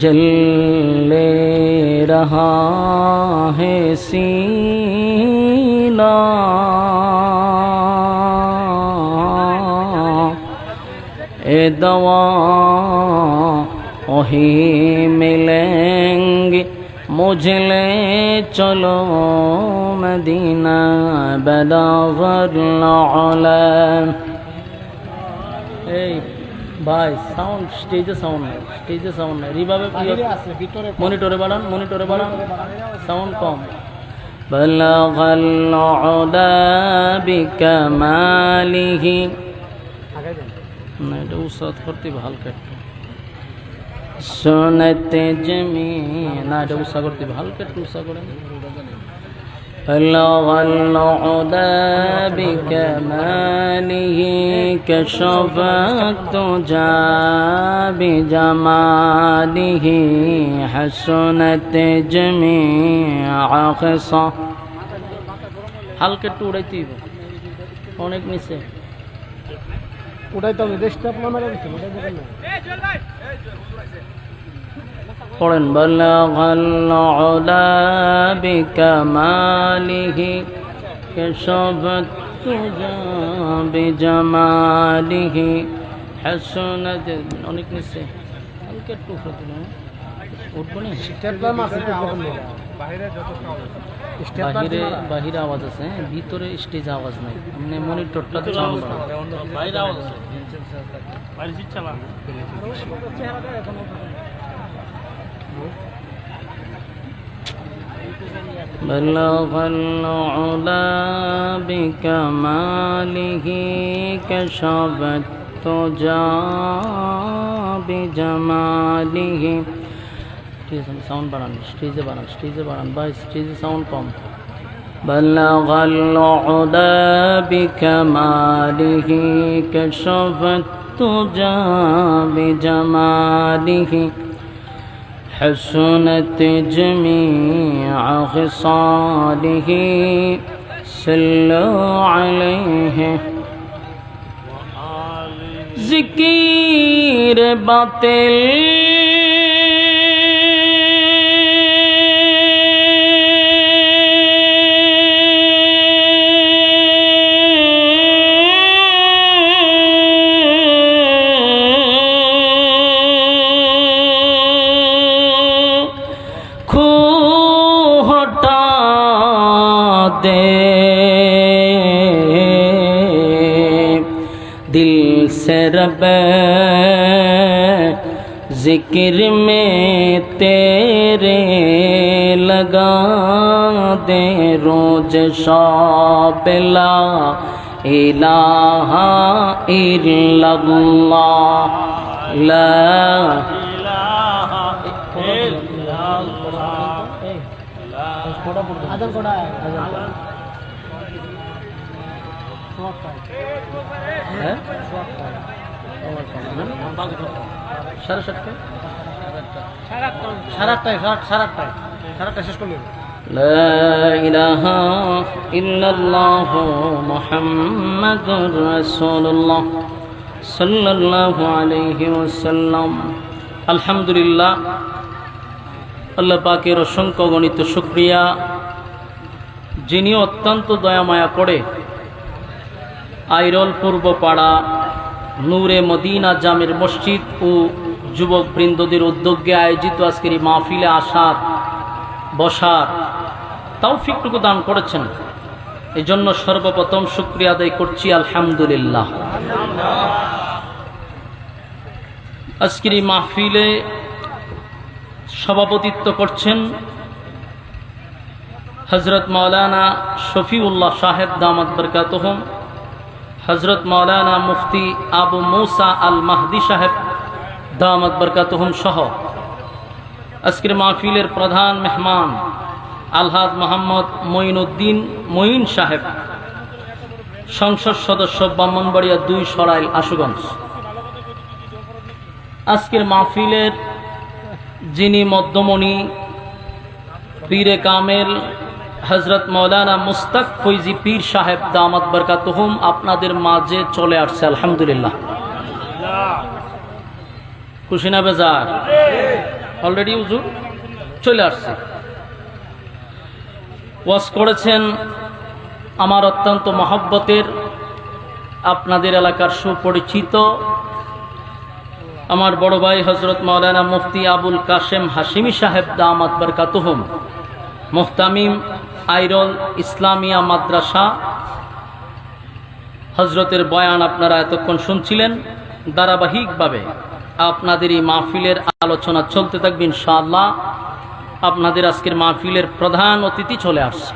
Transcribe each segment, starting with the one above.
जल रहा है सीना ए दवा वही मिलेंगे मुझे ले चलो मदीना बलागल आला। ভাই সাউন্ড স্টেজে সাউন্ড নাই রিভাবে মনিটরে বাড়ান সাউন্ড কম। বলাগাল আলা বিকামালিহি না এটা উসাদ করতে হালকা একটু সুনতে জমি না এটা উসা করতে হালকা একটু উসা করেন। বলাগাল আলা বিকামালিহি كشفت تجا بجماله حسنت جميع خصا হালকা একটু উড়াইতে হবে অনেক নিচে উড়াইতে হবে দেশটা আপনার মেরে দিতে পড়েন বলাগাল আলা বিকামালিহি كشفت تجا بجماله حسنت অনেক নিচে হালকা একটু উঠতে না উঠবো না বাহিরে আওয়াজ আছে ভিতরে স্টেজ আওয়াজ নাই মানে মনিটরটা তো সাউন্ড বাইরে আওয়াজ আছে বাইরে সিট চালা بلغ العلا بكماله كشف التجا بجماله সাউন্ড বাড়ান স্টেজে বাড়ান বা স্টেজে সাউন্ড কম। بلغ العلا بكماله كشف التجا بجماله حسنت جميع خصاله صلوا عليه ذکر باطل दिल से रब जिक्र में तेरे लगा दे रोज शाब ला इलाहा इल्लल्लाह ला इलाहा لا إله إلا الله محمد رسول الله صلى الله عليه وسلم। আলহামদুলিল্লাহ আল্লাহ পাকের অসংখ্য গণিত শুকরিয়া যিনি অত্যন্ত দয়া মায়া করে আইরল পূর্ব পাড়া নূরে মদিনা জামের মসজিদ ও যুবক বৃন্দদের উদ্যোগে আয়োজিত আজকের এই মাহফিলে আসার বসার তৌফিকটুকু দান করেছেন, এই জন্য সর্বপ্রথম শুকরিয়া আদায় করছি আলহামদুলিল্লাহ। আজকের এই মাহফিলে সভাপতিত্ব করছেন হযরত মাওলানা শফিউল্লাহ সাহেব দামাত বরকাতুহুম, হযরত মাওলানা মুফতি আবু মুসা আল মাহদি সাহেব দামাত বরকাতুহুম সহ আজকের মাহফিলের প্রধান মেহমান আলহাজ মোহাম্মদ মঈনুদ্দিন মঈন সাহেব, সংসদ সদস্য ব্রাহ্মণবাড়িয়া 2 সরাইল আশুগঞ্জ। আজকের মাহফিলের যিনি মধ্যমণি পীরে কামেল হযরত মাওলানা মুস্তাক ফৈজি পীর সাহেব দামাত বরকাতুহুম আপনাদের মাঝে চলে আসছে আলহামদুলিল্লাহ। খুশি না বেজার? অলরেডি হুজুর চলে আসছে। ওয়াজ করেছেন আমার অত্যন্ত মহব্বতের, আপনাদের এলাকার সুপরিচিত আমার বড় ভাই হযরত মাওলানা মুফতি আবুল কাশেম হাশিমি সাহেব দামাত বরকাতুহুম, মুহতামিম আইরল ইসলামিয়া মাদ্রাসা। হযরতের বয়ান আপনারা এতক্ষণ শুনছিলেন। ধারাবাহিকভাবে আপনাদের এই মাহফিলের আলোচনা চলতে থাকবে ইনশাআল্লাহ। আপনাদের আজকের মাহফিলের প্রধান অতিথি চলে আসছে।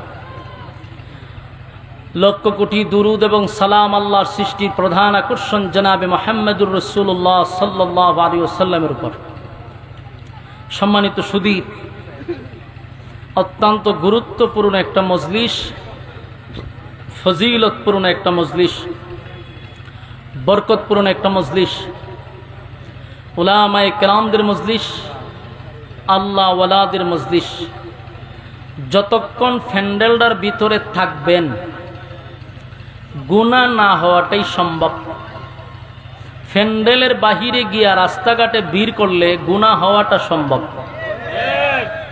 লক্ষ কোটি দুরুদ এবং সালাম আল্লাহর সৃষ্টির প্রধান আকর্ষণ জনাবে মুহাম্মদুর রাসূলুল্লাহ সাল্লাল্লাহু আলাইহি ওয়াসাল্লামের উপর। সম্মানিত সুধী, অত্যন্ত গুরুত্বপূর্ণ একটা মজলিস, ফজিলতপূর্ণ একটা মজলিস, বরকতপূর্ণ একটা মজলিস, উলামায়ে কেরামদের মজলিস, আল্লাহ ওয়ালাদের মজলিস। যতক্ষণ ফ্যান্ডেলটার ভিতরে থাকবেন গুনাহ না হওয়াটাই সম্ভব। ফ্যান্ডেলের বাহিরে গিয়া রাস্তাঘাটে ভিড় করলে গুনাহ হওয়াটা সম্ভব।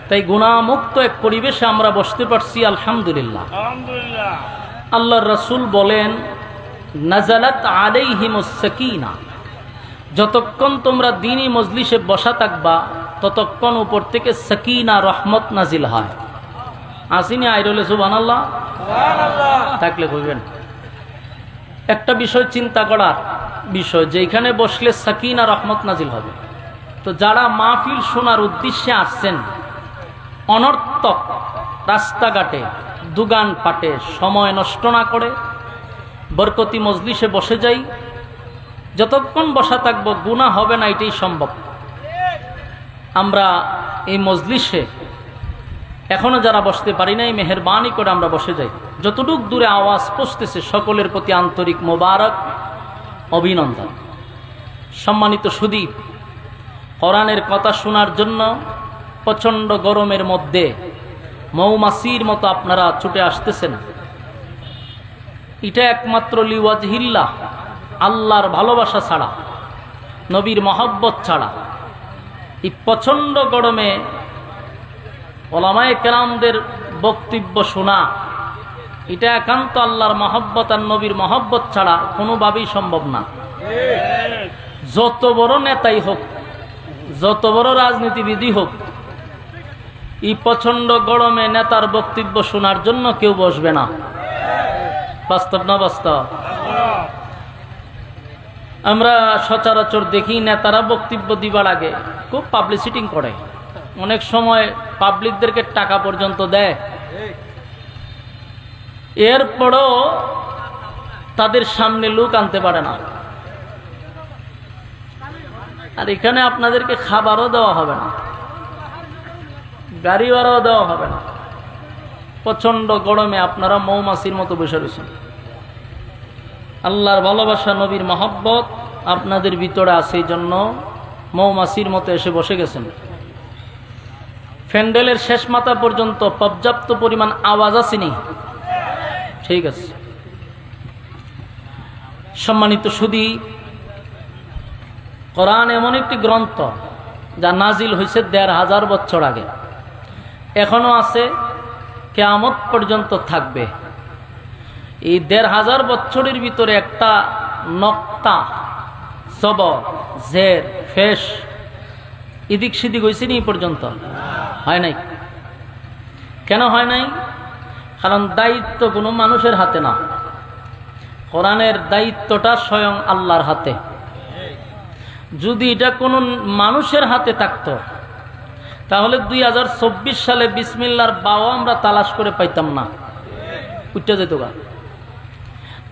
তাই গুনাহমুক্ত এক পরিবেশে আমরা বসতে পারছি, আলহামদুলিল্লাহ। আল্লাহর রাসূল বলেন, নাজালাত আলাইহিমুস সাকিনা, যতক্ষণ তোমরা দ্বীনি মজলিসে বসা থাকবা ততক্ষণ উপর থেকে সাকিনা রহমত নাজিল হয়। আসিনি আইরলে সুবহানাল্লাহ থাকলে কইবেন। একটা বিষয় চিন্তা করার বিষয়, যেখানে বসলে সাকিনা রহমত নাজিল হবে। তো যারা মাহফিল শোনার উদ্দেশ্যে আসছেন, অনর্থক রাস্তাঘাটে দোকান পাটে সময় নষ্ট না করে বরকতি মজলিসে বসে যাই। যতক্ষণ বসা থাকবো গুনাহ হবে না, এটাই সম্ভব। আমরা এই মজলিসে এখনো যারা বসতে পারি নাই, মেহেরবানি করে আমরা বসে যাই। যতটুক দূরে আওয়াজ পৌঁছতেছে সকলের প্রতি আন্তরিক মোবারক অভিনন্দন। সম্মানিত সুধী, কোরআনের কথা শোনার জন্য প্রচণ্ড গরমের মধ্যে মৌমাছির মতো আপনারা ছুটে আসতেছেন। এটা একমাত্র লিওয়াজহিল্লাহ, আল্লাহর ভালোবাসা ছাড়া, নবীর মহব্বত ছাড়া এই প্রচণ্ড গরমে ওলামায়ে কেরামদের বক্তব্য শোনা, এটা একান্ত আল্লাহর মহব্বত আর নবীর মহব্বত ছাড়া কোনোভাবেই সম্ভব না। যত বড় নেতাই হোক, যত বড় রাজনীতিবিদই হোক, এই প্রচণ্ড গরমে নেতার বক্তব্য শোনার জন্য কেউ বসবে না। বাস্তব না বাস্তব? আমরা সচরাচর দেখি নেতারা বক্তব্য দিবার আগে খুব পাবলিসিটিং করে, অনেক সময় পাবলিকদেরকে টাকা পর্যন্ত দেয়। এরপরও তাদের সামনে লোক আনতে পারে না। আর এখানে আপনাদেরকে খাবারও দেওয়া হবে না, গাড়ি ভাড়াও দেওয়া হবে না। প্রচন্ড গরমে আপনারা মৌমাছির মতো বসে রয়েছেন। আল্লাহর ভালোবাসা, নবীর মহব্বত আপনাদের ভিতরে আছে, এই জন্য মৌমাছির মতো এসে বসে গেছেন। ফ্যান্ডেলের শেষ মাথা পর্যন্ত পর্যাপ্ত পরিমাণ আওয়াজ আসেনি? ঠিক আছে। সম্মানিত সুধী, কোরআন এমন একটি গ্রন্থ যা নাজিল হয়েছে ১৫০০ বছর আগে, এখনো আছে, কিয়ামত পর্যন্ত থাকবে। এই ১৫০০ বছরের ভিতরে একটা নক্তা, জবর, জের, ফেশ এদিক সেদিক হয়েছে নি পর্যন্ত? হয় নাই। কেন হয় নাই? কারণ দায়িত্ব কোনো মানুষের হাতে না, কোরআনের দায়িত্বটা স্বয়ং আল্লাহর হাতে। যদি এটা কোনো মানুষের হাতে থাকতো তাহলে ২০২৪ সালে বিসমিল্লাহর বাও আমরা তালাশ করে পাইতাম না, উঠতে যেত গা।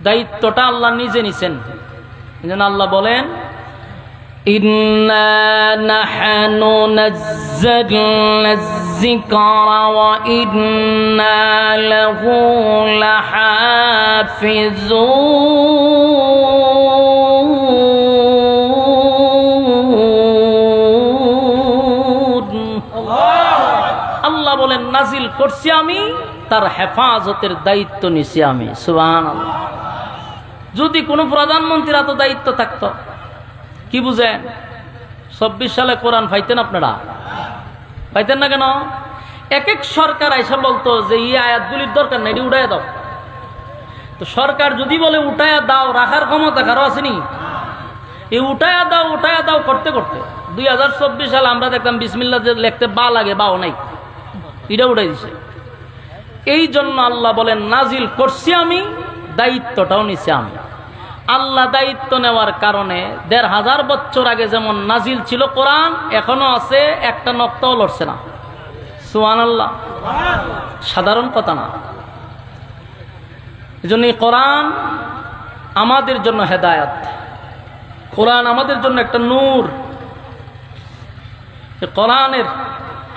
দায়িত্বটা আল্লাহ নিজে নিছেন। যেন আল্লাহ বলেন, ইন্না নাহনু নাযালনা যিকরা ওয়া ইন্না লাহু লাহাফিজুন। আল্লাহ বলেন, নাজিল করছি আমি, তার হেফাজতের দায়িত্ব নিছি আমি। সুবহানাল্লাহ। যদি কোনো প্রধানমন্ত্রীর এত দায়িত্ব থাকতো, কি বুঝেন ২৪ সালে কোরআন পাইতেন আপনারা? পাইতেন না কেন? এক এক সরকার আইসা বলতো যে এই আয়াতগুলির দরকার নাই, এটি উঠাইয়া দাও। তো সরকার যদি বলে উঠাইয়া দাও, রাখার ক্ষমতা কারো আসেনি? এই উঠাইয়া দাও করতে করতে 2024 সালে আমরা দেখলাম বিসমিল্লাহ যে লিখতে বা লাগে, বাও নাই, এটা উঠাই দিছে। এই জন্য আল্লাহ বলেন নাজিল করছি আমি, দায়িত্বটাও নিছি আমি। আল্লাহ দায়িত্ব নেওয়ার কারণে ১৫০০ বছর আগে যেমন নাজিল ছিল কোরআন, এখনো আছে, একটা নক্তাও লড়ছে না। সুবহানাল্লাহ, সাধারণ কথা না। এজন্য কোরআন আমাদের জন্য হেদায়েত, কোরআন আমাদের জন্য একটা নূর। কোরআনের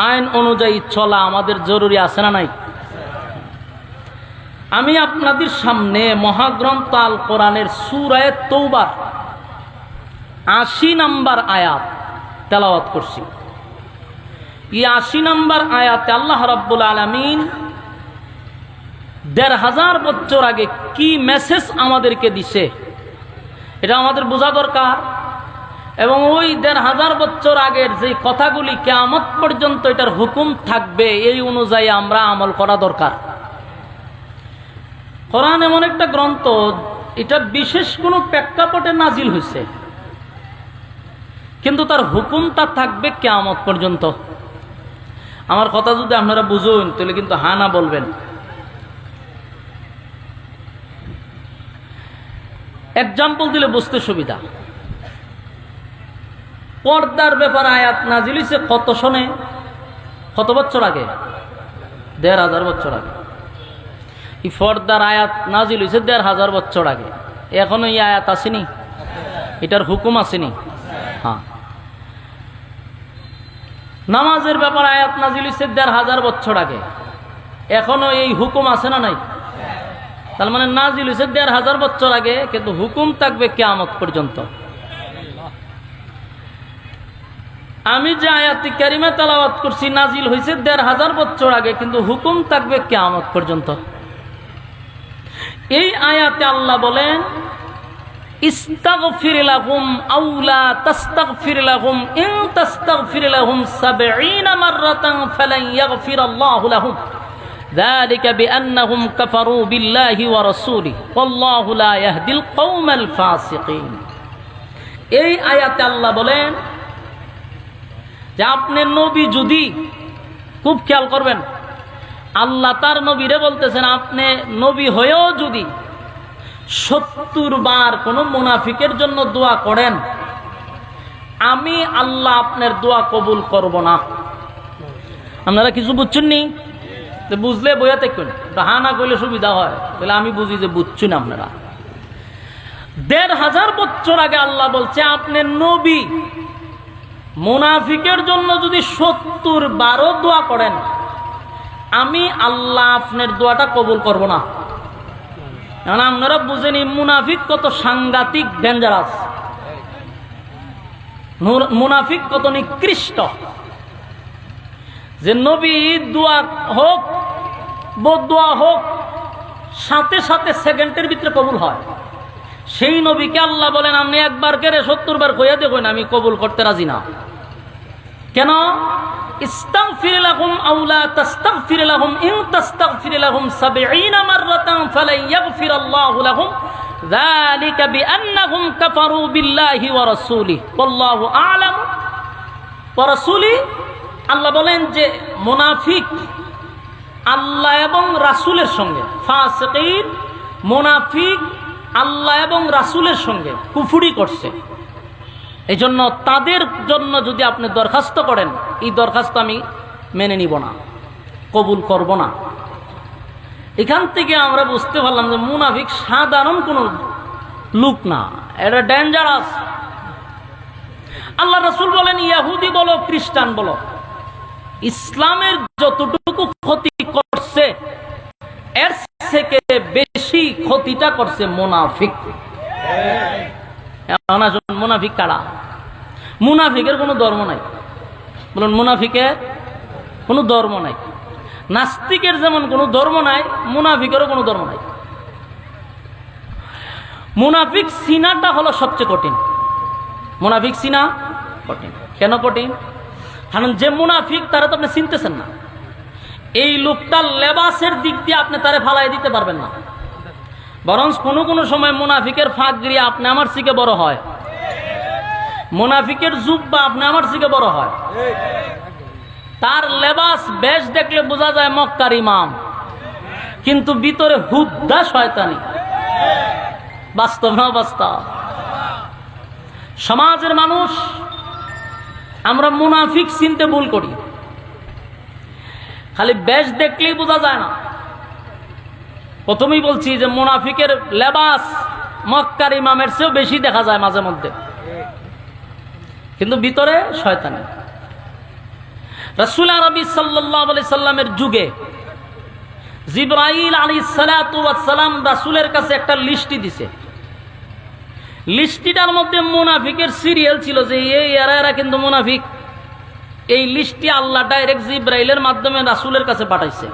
আইন অনুযায়ী চলা আমাদের জরুরি আছে না নাই? আমি আপনাদের সামনে মহাগ্রন্থ আল কোরআনের সূরা তওবার ৮০ নম্বর আয়াত তেলাওয়াত করছি। এই ৮০ নম্বর আয়াতে আল্লাহ রাব্বুল আলামিন ১৫০০ বছর আগে কি মেসেজ আমাদেরকে দিছে এটা আমাদের বোঝা দরকার। এবং ওই ১৫০০ বছর আগের যে কথাগুলি কিয়ামত পর্যন্ত এটার হুকুম থাকবে, এই অনুযায়ী আমরা আমল করা দরকার। কোরআন এমন একটা গ্রন্থ, এটা বিশেষ কোনো প্রেক্ষাপটে নাজিল হয়েছে, কিন্তু তার হুকুমটা থাকবে কিয়ামত পর্যন্ত। আমার কথা যদি আপনারা বুঝুন তাহলে কিন্তু হ্যাঁ না বলবেন। এক্সাম্পল দিলে বুঝতে সুবিধা। পর্দার ব্যাপারে আয়াত নাজিল হয়েছে কত সনে, কত বছর আগে? ১৫০০ বছর আগে। এই পর্দার আয়াত নাজিল হয়েছে ১৫০০ বছর আগে। এখনো এই আয়াত আসেনি, এটার হুকুম আসেনি। হ্যাঁ, নামাজের ব্যাপারে আয়াত নাজিল হয়েছে ১৫০০ বছর আগে। এখনো এই হুকুম আছে না নাই? তার মানে নাজিল হয়েছে ১৫০০ বছর আগে, কিন্তু হুকুম থাকবে কিয়ামত পর্যন্ত। আমি যে আয়াতি কারিমা তেলাওয়াত করছি নাজিল হয়েছে ১৫০০ বছর আগে, কিন্তু হুকুম থাকবে কিয়ামত পর্যন্ত। এই আয়াতে আল্লাহ বলেন ইস্তাগফির লাহুম আও লা তাস্তাগফির লাহুম ইন তাস্তাগফির লাহুম ৭০ মাররাতান ফালান ইয়াগফিরাল্লাহু লাহুম যালিকা বিআন্নাহুম কাফারু বিল্লাহি ওয়া রাসূলিহি ওয়াল্লাহু লা ইয়াহদিল কওমাল ফাসিকিন। এই আয়াতে আল্লাহ বলেন যে আপনি নবী যদি, খুব খেয়াল করবেন, আল্লাহ তার নবীরে বলতেছেন আপনি নবী হয়েও যদি ৭০ বার কোনো মুনাফিকের জন্য দোয়া করেন, আমি আল্লাহ আপনার দোয়া কবুল করব না। আপনারা কিছু বুঝছেন নি? বুঝলে বইয়া দেখবেন, হা না করলে সুবিধা হয়, তাহলে আমি বুঝি যে বুঝছেন আপনারা। ১৫০০ বছর আগে আল্লাহ বলছে আপনি নবী মুনাফিকের জন্য যদি ৭০ বারও দোয়া করেন, আমি আল্লাহ আপনার দোয়াটা কবুল করব না। এখন আপনারা বুঝেনি মুনাফিক কত সাংঘাতিক ডেঞ্জারাস, মুনাফিক কত নিকৃষ্ট, যে নবী দোয়া হোক বদদোয়া হোক সাথে সাথে সেকেন্ডের ভিতরে কবুল হয়। সেই নবীকে আল্লাহ বলেন আপনি একবার কেড়ে ৭০ বার কইয়া দেখুন, আমি কবুল করতে রাজি না। কেন? ইস্তাগফির লাহুম আও লা তাস্তাগফির লাহুম ইন তাস্তাগফির লাহুম ৭০ মাররাতান ফালান ইয়াগফিরাল্লাহু লাহুম যালিকা বিআন্নাহুম কাফারু বিল্লাহি ওয়া রাসূলিহি ওয়াল্লাহু আ'লামু ওয়া রাসূলিহি। আল্লাহ বলেন যে মুনাফিক আল্লাহ এবং রাসূলের সঙ্গে, ফাসিকিন মুনাফিক আল্লাহ এবং রাসূলের সঙ্গে কুফরি করছে। এই জন্য তাদের জন্য যদি আপনি দরখাস্ত করেন, এই দরখাস্ত আমি মেনে নিব না, কবুল করব না। এখান থেকে আমরা বুঝতে পারলাম যে মুনাফিক সাধারণ কোনো লোক না, এটা ডেঞ্জারাস। আল্লাহ রাসূল বলেন ইহুদি বলো খ্রিস্টান বলো, ইসলামের যতটুকু ক্ষতি করছে এর থেকে বেশি ক্ষতিটা করছে মুনাফিক। মুনাফিক কারা? মুনাফিকের কোনো ধর্ম নাই। বলুন, মুনাফিকের কোনো ধর্ম নাই। নাস্তিকের যেমন কোনো ধর্ম নাই, মুনাফিকেরও কোনো ধর্ম নাই। মুনাফিক চিনাটা হলো সবচেয়ে কঠিন। মুনাফিক চিনা কঠিন। কেন কঠিন? কারণ যে মুনাফিক তারা তো আপনি চিনতেছেন না। এই লোকটার লেবাসের দিক দিয়ে আপনি তারে ফালাই দিতে পারবেন না, বরং কোনো কোনো সময় মুনাফিকের ফাঁকগিরি আপনি আমার থেকে বড় হয়, মুনাফিকের জুব্বা আপনি আমার থেকে বড় হয়। তার লেবাস বেশ দেখলে বোঝা যায় মক্কার ইমাম, কিন্তু ভিতরে হুদ্দা শয়তানি। বাস্তব না বাস্তব? সমাজের মানুষ আমরা মুনাফিক চিনতে ভুল করি, খালি বেশ দেখলেই বোঝা যায় না। প্রথমেই বলছি যে মুনাফিকের লেবাস মক্কার ইমামের চেয়েও বেশি দেখা যায় মাঝে মধ্যে, কিন্তু ভিতরে শয়তানি। রাসূল আরবি সাল্লাল্লাহু আলাইহি সাল্লামের যুগে জিবরাইল আলাইহিস সালাতু ওয়াস সালাম রাসূলের কাছে একটা লিস্টি দিছে। লিস্টিটার মধ্যে মুনাফিকের সিরিয়াল ছিল যে এই এরা কিন্তু মুনাফিক। এই লিস্টটি আল্লাহ ডাইরেক্ট জিবরাইলের মাধ্যমে রাসূলের কাছে পাঠাইছে।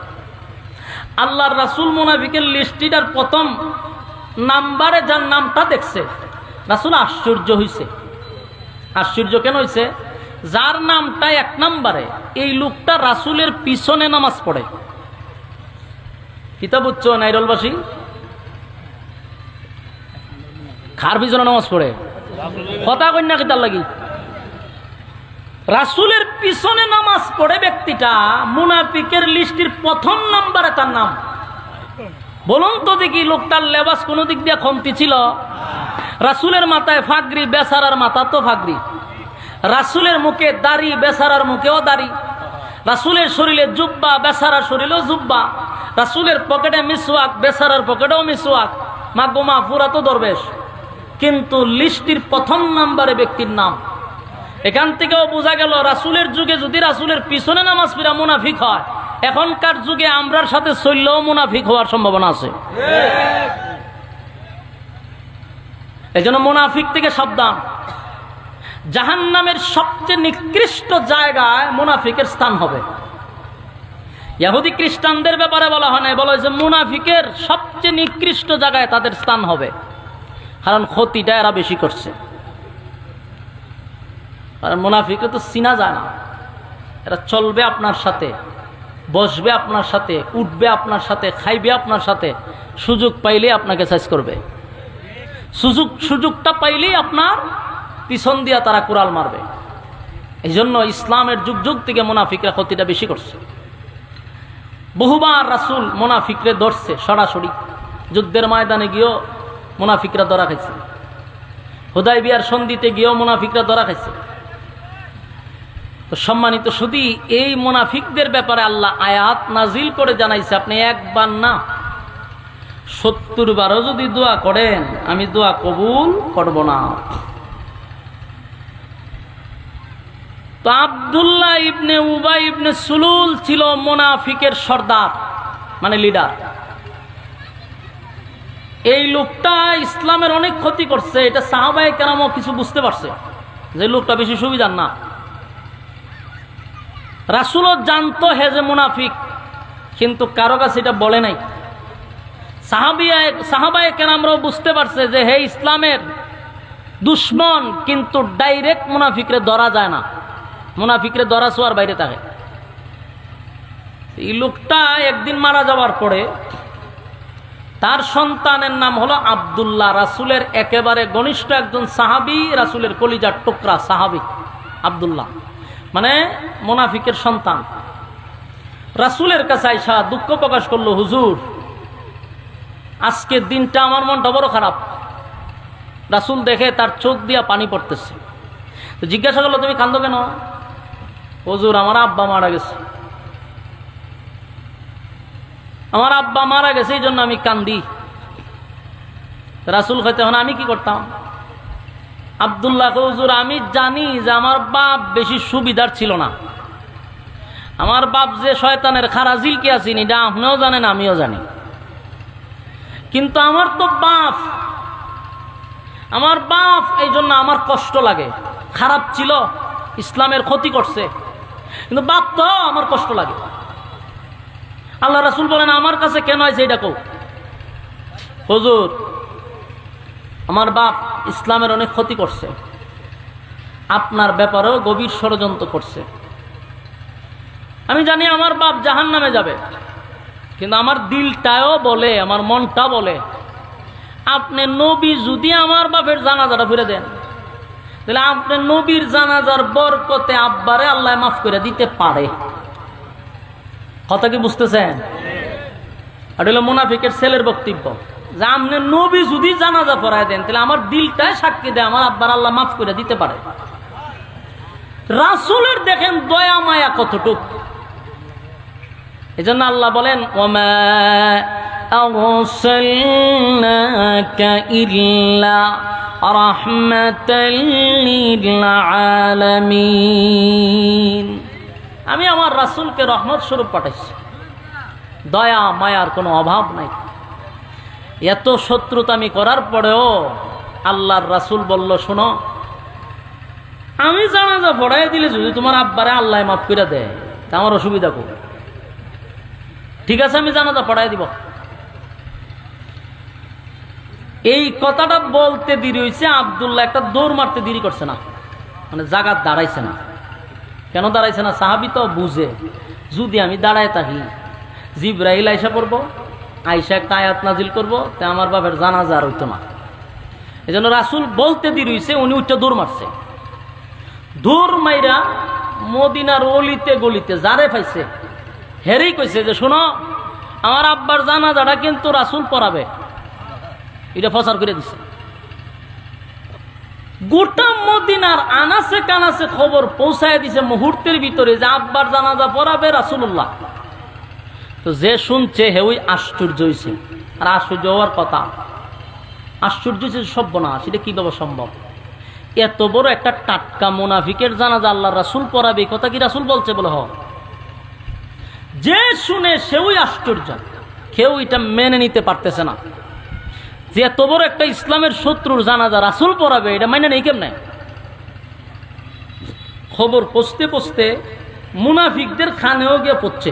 আল্লাহর রাসূল মুনাফিকের লিস্টিটার প্রথম নাম্বারে যার নামটা দেখছে, রাসূল আশ্চর্য হইছে। আশ্চর্য কেন হইছে? যার নামটা 1 নম্বরে, এই লোকটা রাসূলের পিছনে নামাজ পড়ে। কিতাব উচ্চ নাইরলবাসী খার পিছনে নামাজ পড়ে, কথা কন্যা কিতার লাগি রাসূলের পিছনে নামাজ পড়ে ব্যক্তিটা মুনাফিকের লিস্টির প্রথম নম্বরে তার নাম। বলুন তো দেখি, লোকটার লেবাস কোনো দিক দিয়ে কমতি ছিল? রাসূলের মাথায় ফাগরি, বেচারার মাথা তো ফাগরি। রাসূলের মুখে দাড়ি, বেচারার মুখেও দাড়ি। রাসূলের শরীরে জুব্বা, বেচারার শরীরেও জুব্বা। রাসূলের পকেটে মিসওয়াক, বেচারার পকেটেও মিসওয়াক। মাগোমা পুরা তো দরবেশ, কিন্তু লিস্টির প্রথম নম্বরে ব্যক্তির নাম। এখান থেকেও বোঝা গেল রাসূলের যুগে যদি রাসূলের পিছনে নামাজ পড়া মুনাফিক হয়, এখনকার যুগে আমরার সাথে চললেও মুনাফিক হওয়ার সম্ভাবনা আছে। এজন্য মুনাফিক থেকে সাবধান। জাহান্নামের সবচেয়ে নিকৃষ্ট জায়গায় মুনাফিকের স্থান হবে। ইহুদি খ্রিস্টানদের ব্যাপারে বলা হয় না, বলা হয়েছে মুনাফিকের সবচেয়ে নিকৃষ্ট জায়গায় তাদের স্থান হবে, কারণ ক্ষতিটা এরা বেশি করছে। আর মুনাফিকরা তো চিনা যায় না, এরা চলবে আপনার সাথে, বসবে আপনার সাথে, উঠবে আপনার সাথে, খাইবে আপনার সাথে, সুযোগ পাইলেই আপনাকে সাইজ করবে। সুযোগটা পাইলেই আপনার পিছন দিয়া তারা কুড়াল মারবে। এই জন্য ইসলামের যুগ যুগ থেকে মুনাফিকরা ক্ষতিটা বেশি করছে। বহুবার রাসূল মুনাফিকরে ধরছে সরাসরি, যুদ্ধের ময়দানে গিয়েও মুনাফিকরা ধরা খাইছে, হুদায়বিয়ার সন্ধিতে গিয়েও মুনাফিকরা ধরা খাইছে। তো সম্মানিত শুধু এই মুনাফিকদের ব্যাপারে আল্লাহ আয়াত নাজিল করে জানাইছে, আপনি একবার না 70 বারও যদি দোয়া করেন আমি দোয়া কবুল করব না। তো আব্দুল্লাহ ইবনে উবাই ইবনে সুলুল ছিল মুনাফিকের সর্দার, মানে লিডার। এই লোকটা ইসলামের অনেক ক্ষতি করছে, এটা সাহাবায়ে কেরামও কিছু বুঝতে পারছে যে লোকটা বেশি সুবিধার না। রাসূলও জানতো হে যে মুনাফিক, কিন্তু কারো কাছে এটা বলে নাই। সাহাবায়ে কেরামরাও বুঝতে পারছে যে হে ইসলামের দুশ্মন, কিন্তু ডাইরেক্ট মুনাফিকরে ধরা যায় না, মুনাফিকরে ধরা ছোঁয়ার বাইরে থাকে। এই লোকটা একদিন মারা যাওয়ার পরে তার সন্তানের নাম হলো আব্দুল্লাহ, রাসূলের একেবারে ঘনিষ্ঠ একজন সাহাবী, রাসূলের কলিজার টুকরা সাহাবী আব্দুল্লাহ, মানে মুনাফিকের সন্তান। রাসূলের কাছে আইসা দুঃখ প্রকাশ করলো, হুজুর আজকের দিনটা আমার মনটা বড় খারাপ। রাসূল দেখে তার চোখ দিয়া পানি পড়তেছে, তো জিজ্ঞাসা করলো তুমি কান্দো কেন? হুজুর আমার আব্বা মারা গেছে, আমার আব্বা মারা গেছে, এই জন্য আমি কান্দি। রাসূল কইতে হন আমি কি করতাম? আব্দুল্লাহ হুজুর আমি জানি যে আমার বাপ বেশি সুবিধার ছিল না, আমার বাপ যে শয়তানের খারাজিল কি আছেন এটা আপনিও জানেন আমিও জানি, কিন্তু আমার তো বাপ, আমার বাপ, এই জন্য আমার কষ্ট লাগে। খারাপ ছিল, ইসলামের ক্ষতি করছে, কিন্তু বাপ তো আমার কষ্ট লাগে। আল্লাহ রাসূল বলেন আমার কাছে কেন আছে এটা কও? হুজুর আমার বাপ ইসলামের অনেক ক্ষতি করছে, আপনার ব্যাপারেও গভীর ষড়যন্ত্র করছে, আমি জানি আমার বাপ জাহান্নামে যাবে, কিন্তু আমার দিলটাও বলে, আমার মনটা বলে, আপনি নবী যদি আমার বাপের জানাজাটা ফিরে দেন, তাহলে আপনি নবীর জানাজার বরকতে আব্বারে আল্লাহ মাফ করে দিতে পারে। কথা কি বুঝতেছেন? এটা হলো মুনাফিকের ছেলের বক্তব্য, যে আপনি নবী যদি জানাজা পড়ায় দেন, তাহলে আমার দিলটাই সাক্ষী দেয় আমার আব্বার আল্লাহ মাফ করে দিতে পারে। রাসূলের দেখেন দয়া মায়া কতটুক। এজন্য আল্লাহ বলেন, ওমা আরসালনাকা ইল্লা রাহমাতাল লিল আলামিন। আমি আমার রাসূলকে রহমত স্বরূপ পাঠাইছি, দয়া মায়ার কোনো অভাব নাই। এত শত্রুতা আমি করার পরেও আল্লাহর রাসূল বলল, শোনো, আমি জানাজা পড়াই দিলে যদি তোমার আব্বারে আল্লাহ মাফ করে দেয়, তা আমার অসুবিধা কো? ঠিক আছে, আমি জানাজা পড়াই দিব। এই কথাটা বলতে দেরি হয়েছে, আব্দুল্লাহ একটা দৌড় মারতে দেরি করছে না, মানে জায়গা দাঁড়াইছে না। কেন দাঁড়াইছে না? সাহাবী তো বুঝে, যদি আমি দাঁড়ায় থাকি, জিবরাইল আইসা পড়বো, আইসা একটা আয়াত নাজিল করবো, তা আমার বাপের জানাজা আর হইতো না। এই জন্য রাসূল বলতে দেরি হয়েছে, উনি উঠটা দৌড় মারছে। দৌড় মাইরা মদিনার অলিতে গলিতে যারে পাইছে হেরেই কইছে যে, শোনো, আমার আব্বার জানাজাটা কিন্তু রাসূল পড়াবে। এটা প্রচার করে দিছে। গোটা মদিনার আনাসে কানাসে খবর পৌঁছায় দিছে মুহূর্তের ভিতরে যে আব্বার জানাজা পড়াবে রাসূলুল্লাহ। তো যে শুনছে হেউই আশ্চর্য হয়েছে। আর আশ্চর্য হওয়ার কথা, আশ্চর্য হয়েছে সর্বনাশ, সেটা কিভাবে সম্ভব? এত বড় একটা টাটকা মুনাফিকের জানাজা আল্লাহর রাসূল পড়াবে, কথা কি রাসূল বলছে বলে? যে শুনে সেও আশ্চর্য, কেউ এটা মেনে নিতে পারতেছে না যে এত বড় একটা ইসলামের শত্রুর জানাজা রাসূল পড়াবে, এটা মেনে নেই কেমনে? খবর পৌঁছতে পৌঁছতে মুনাফিকদের খানেও গিয়ে পড়ছে।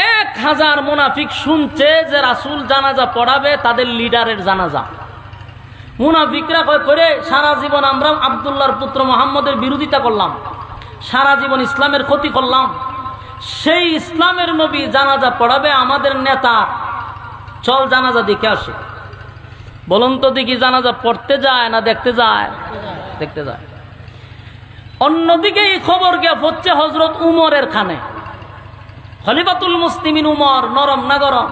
1000 মুনাফিক শুনছে যে রাসূল জানাজা পড়াবে, তাদের লিডারের জানাজা। মুনাফিকরা কয় করে, সারা জীবন আমরা আব্দুল্লাহর পুত্র মুহাম্মদের বিরোধিতা করলাম, সারা জীবন ইসলামের ক্ষতি করলাম, সেই ইসলামের নবী জানাজা পড়াবে, আমাদের নেতা, চল জানাজা দেখে আসে। বলুন তো দেখি, জানাজা পড়তে যায় না দেখতে যায়? দেখতে যায়। অন্যদিকে এই খবর গিয়ে পড়ছে হযরত উমরের খানে। খলিফাতুল মুসলিমিন উমর, নরম না গরম?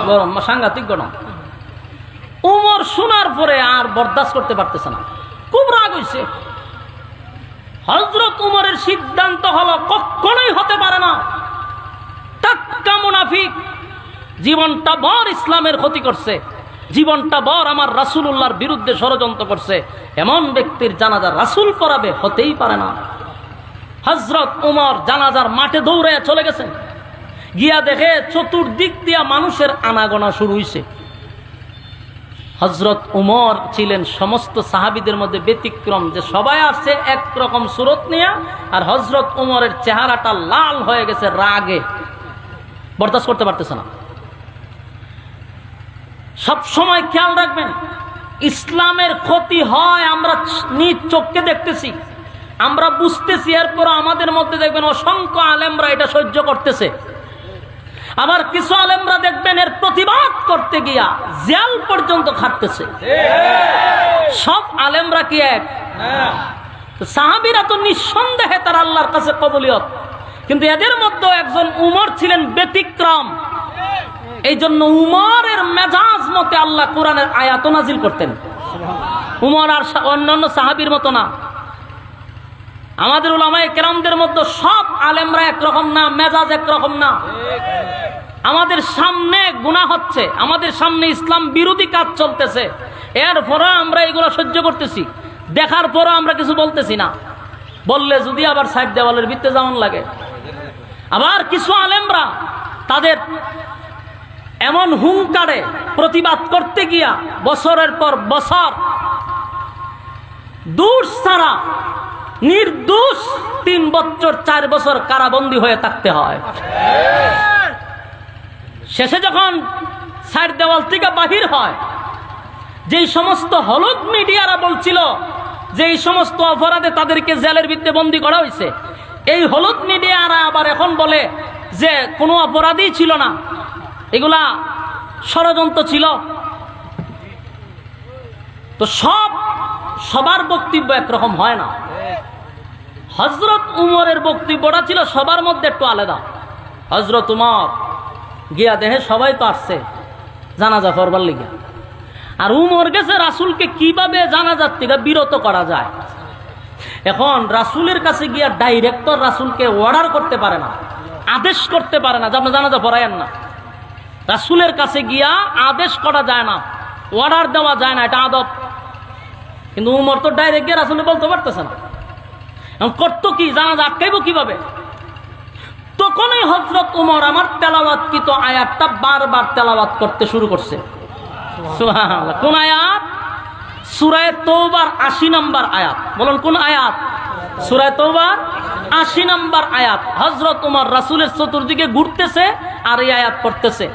গরম, সাংঘাতিক গরম। উমর শোনার পরে আর বরদাস্ত করতে পারতেছে না, খুব রাগ হইছে। হযরত উমরের সিদ্ধান্ত হলো, কখনোই হতে পারে না, টাটকা মুনাফিক, জীবনটা ভর ইসলামের ক্ষতি করছে, জীবনটা ভর আমার রাসূলুল্লাহর বিরুদ্ধে ষড়যন্ত্র করছে, এমন ব্যক্তির জানাজা রাসূল পড়াবে, হতেই পারে না। হযরত উমর জানাজার মাঠে দৌড়ে চলে গেছেন, গিয়া দেখে চতুর্দিক দিয়া মানুষের আনাগোনা শুরু হইছে। হযরত উমর ছিলেন সমস্ত সাহাবীদের মধ্যে ব্যতিক্রম, যে সবাই আসছে একরকম সুরত নিয়ে, আর হযরত উমরের চেহারাটা লাল হয়ে গেছে রাগে, বরদাস্ত করতে পারতেছে না। সব সময় খেয়াল রাখবেন, ইসলামের ক্ষতি হয় আমরা নিজ চোখে দেখতেছি, আমরা বুঝতেছি, এরপর আমাদের মধ্যে দেখবেন অসংখ্য আলেমরা এটা সহ্য করতেছে। আবার কিছু আলেমরা দেখবেন এর প্রতিবাদ করতে গিয়া জেল পর্যন্ত খাটতেছে। সব আলেমরা কি এক? সাহাবীরা তো নিঃসন্দেহে তার আল্লাহর কাছে কবুলিয়ত, কিন্তু এদের মধ্যে একজন উমর ছিলেন ব্যতিক্রম। এই জন্য উমরের মেজাজ মতে আল্লাহ কোরআনের আয়াত নাজিল করতেন। উমর আর অন্যান্য সাহাবীর মতো না। আমাদের উলামায়ে কেরামদের মধ্যে সব আলেমরা একরকম না, মেজাজ একরকম না। আমাদের সামনে গুনাহ হচ্ছে, আমাদের সামনে ইসলাম বিরোধী কাজ চলতেছে, এরপরও আমরা এগুলো সহ্য করতেছি, দেখার পরও আমরা কিছু বলতেছি না। বললে যদি আবার সাইড দেওয়ালের ভিতরে যেমন লাগে। আবার কিছু আলেমরা তাদের এমন হুঙ্কারে প্রতিবাদ করতে গিয়া বছরের পর বছর দোষ ছাড়া নির্দোষ 3 বছর 4 বছর কারাবন্দী হয়ে থাকতে হয়। শেষে যখন সাইড দেওয়াল থেকে বাহির হয়, যেই সমস্ত হলুদ মিডিয়ারা বলছিল যে এই সমস্ত অপরাধে তাদেরকে জেলের ভিতরে বন্দী করা হয়েছে, এই হলুদ মিডিয়ারা আবার এখন বলে যে কোনো অপরাধী ছিল না, এগুলা ষড়যন্ত্র ছিল। তো সবার বক্তব্য একরকম হয় না। হযরত উমরের বক্তব্যটা ছিল সবার মধ্যে একটু আলাদা। হযরত উমর গিয়া দেহে সবাই তো আসছে জানাজা পড়বার লিগা, আর উমর গেছে রাসূলকে কিভাবে জানাজার থেকে বিরত করা যায়। এখন রাসূলের কাছে গিয়া ডাইরেক্টর রাসূলকে অর্ডার করতে পারে না, আদেশ করতে পারে না যে আপনি জানাজা পড়ায়েন না। রাসূলের কাছে গিয়া আদেশ করা যায় না, অর্ডার দেওয়া যায় না, এটা আদব। কিন্তু উমর তো ডাইরেক্ট গিয়ে রাসূলকে বলতে পারতেছে না, এখন করতো কি, জানাজা আটকাইব কিভাবে? তখনই হযরত উমর আমার তেলাওয়াতকৃত আয়াতটা বারবার তেলাওয়াত করতে শুরু করছে। সুবহানাল্লাহ। কোন আয়াত? সূরা তাওবার ৮০ নম্বর আয়াত। বলুন কোন আয়াত? সূরা তাওবার ৮০ নম্বর আয়াত। হযরত উমর রাসূলের চতুর্দিকে ঘুরতেছে আর এই আয়াত পড়তেছে,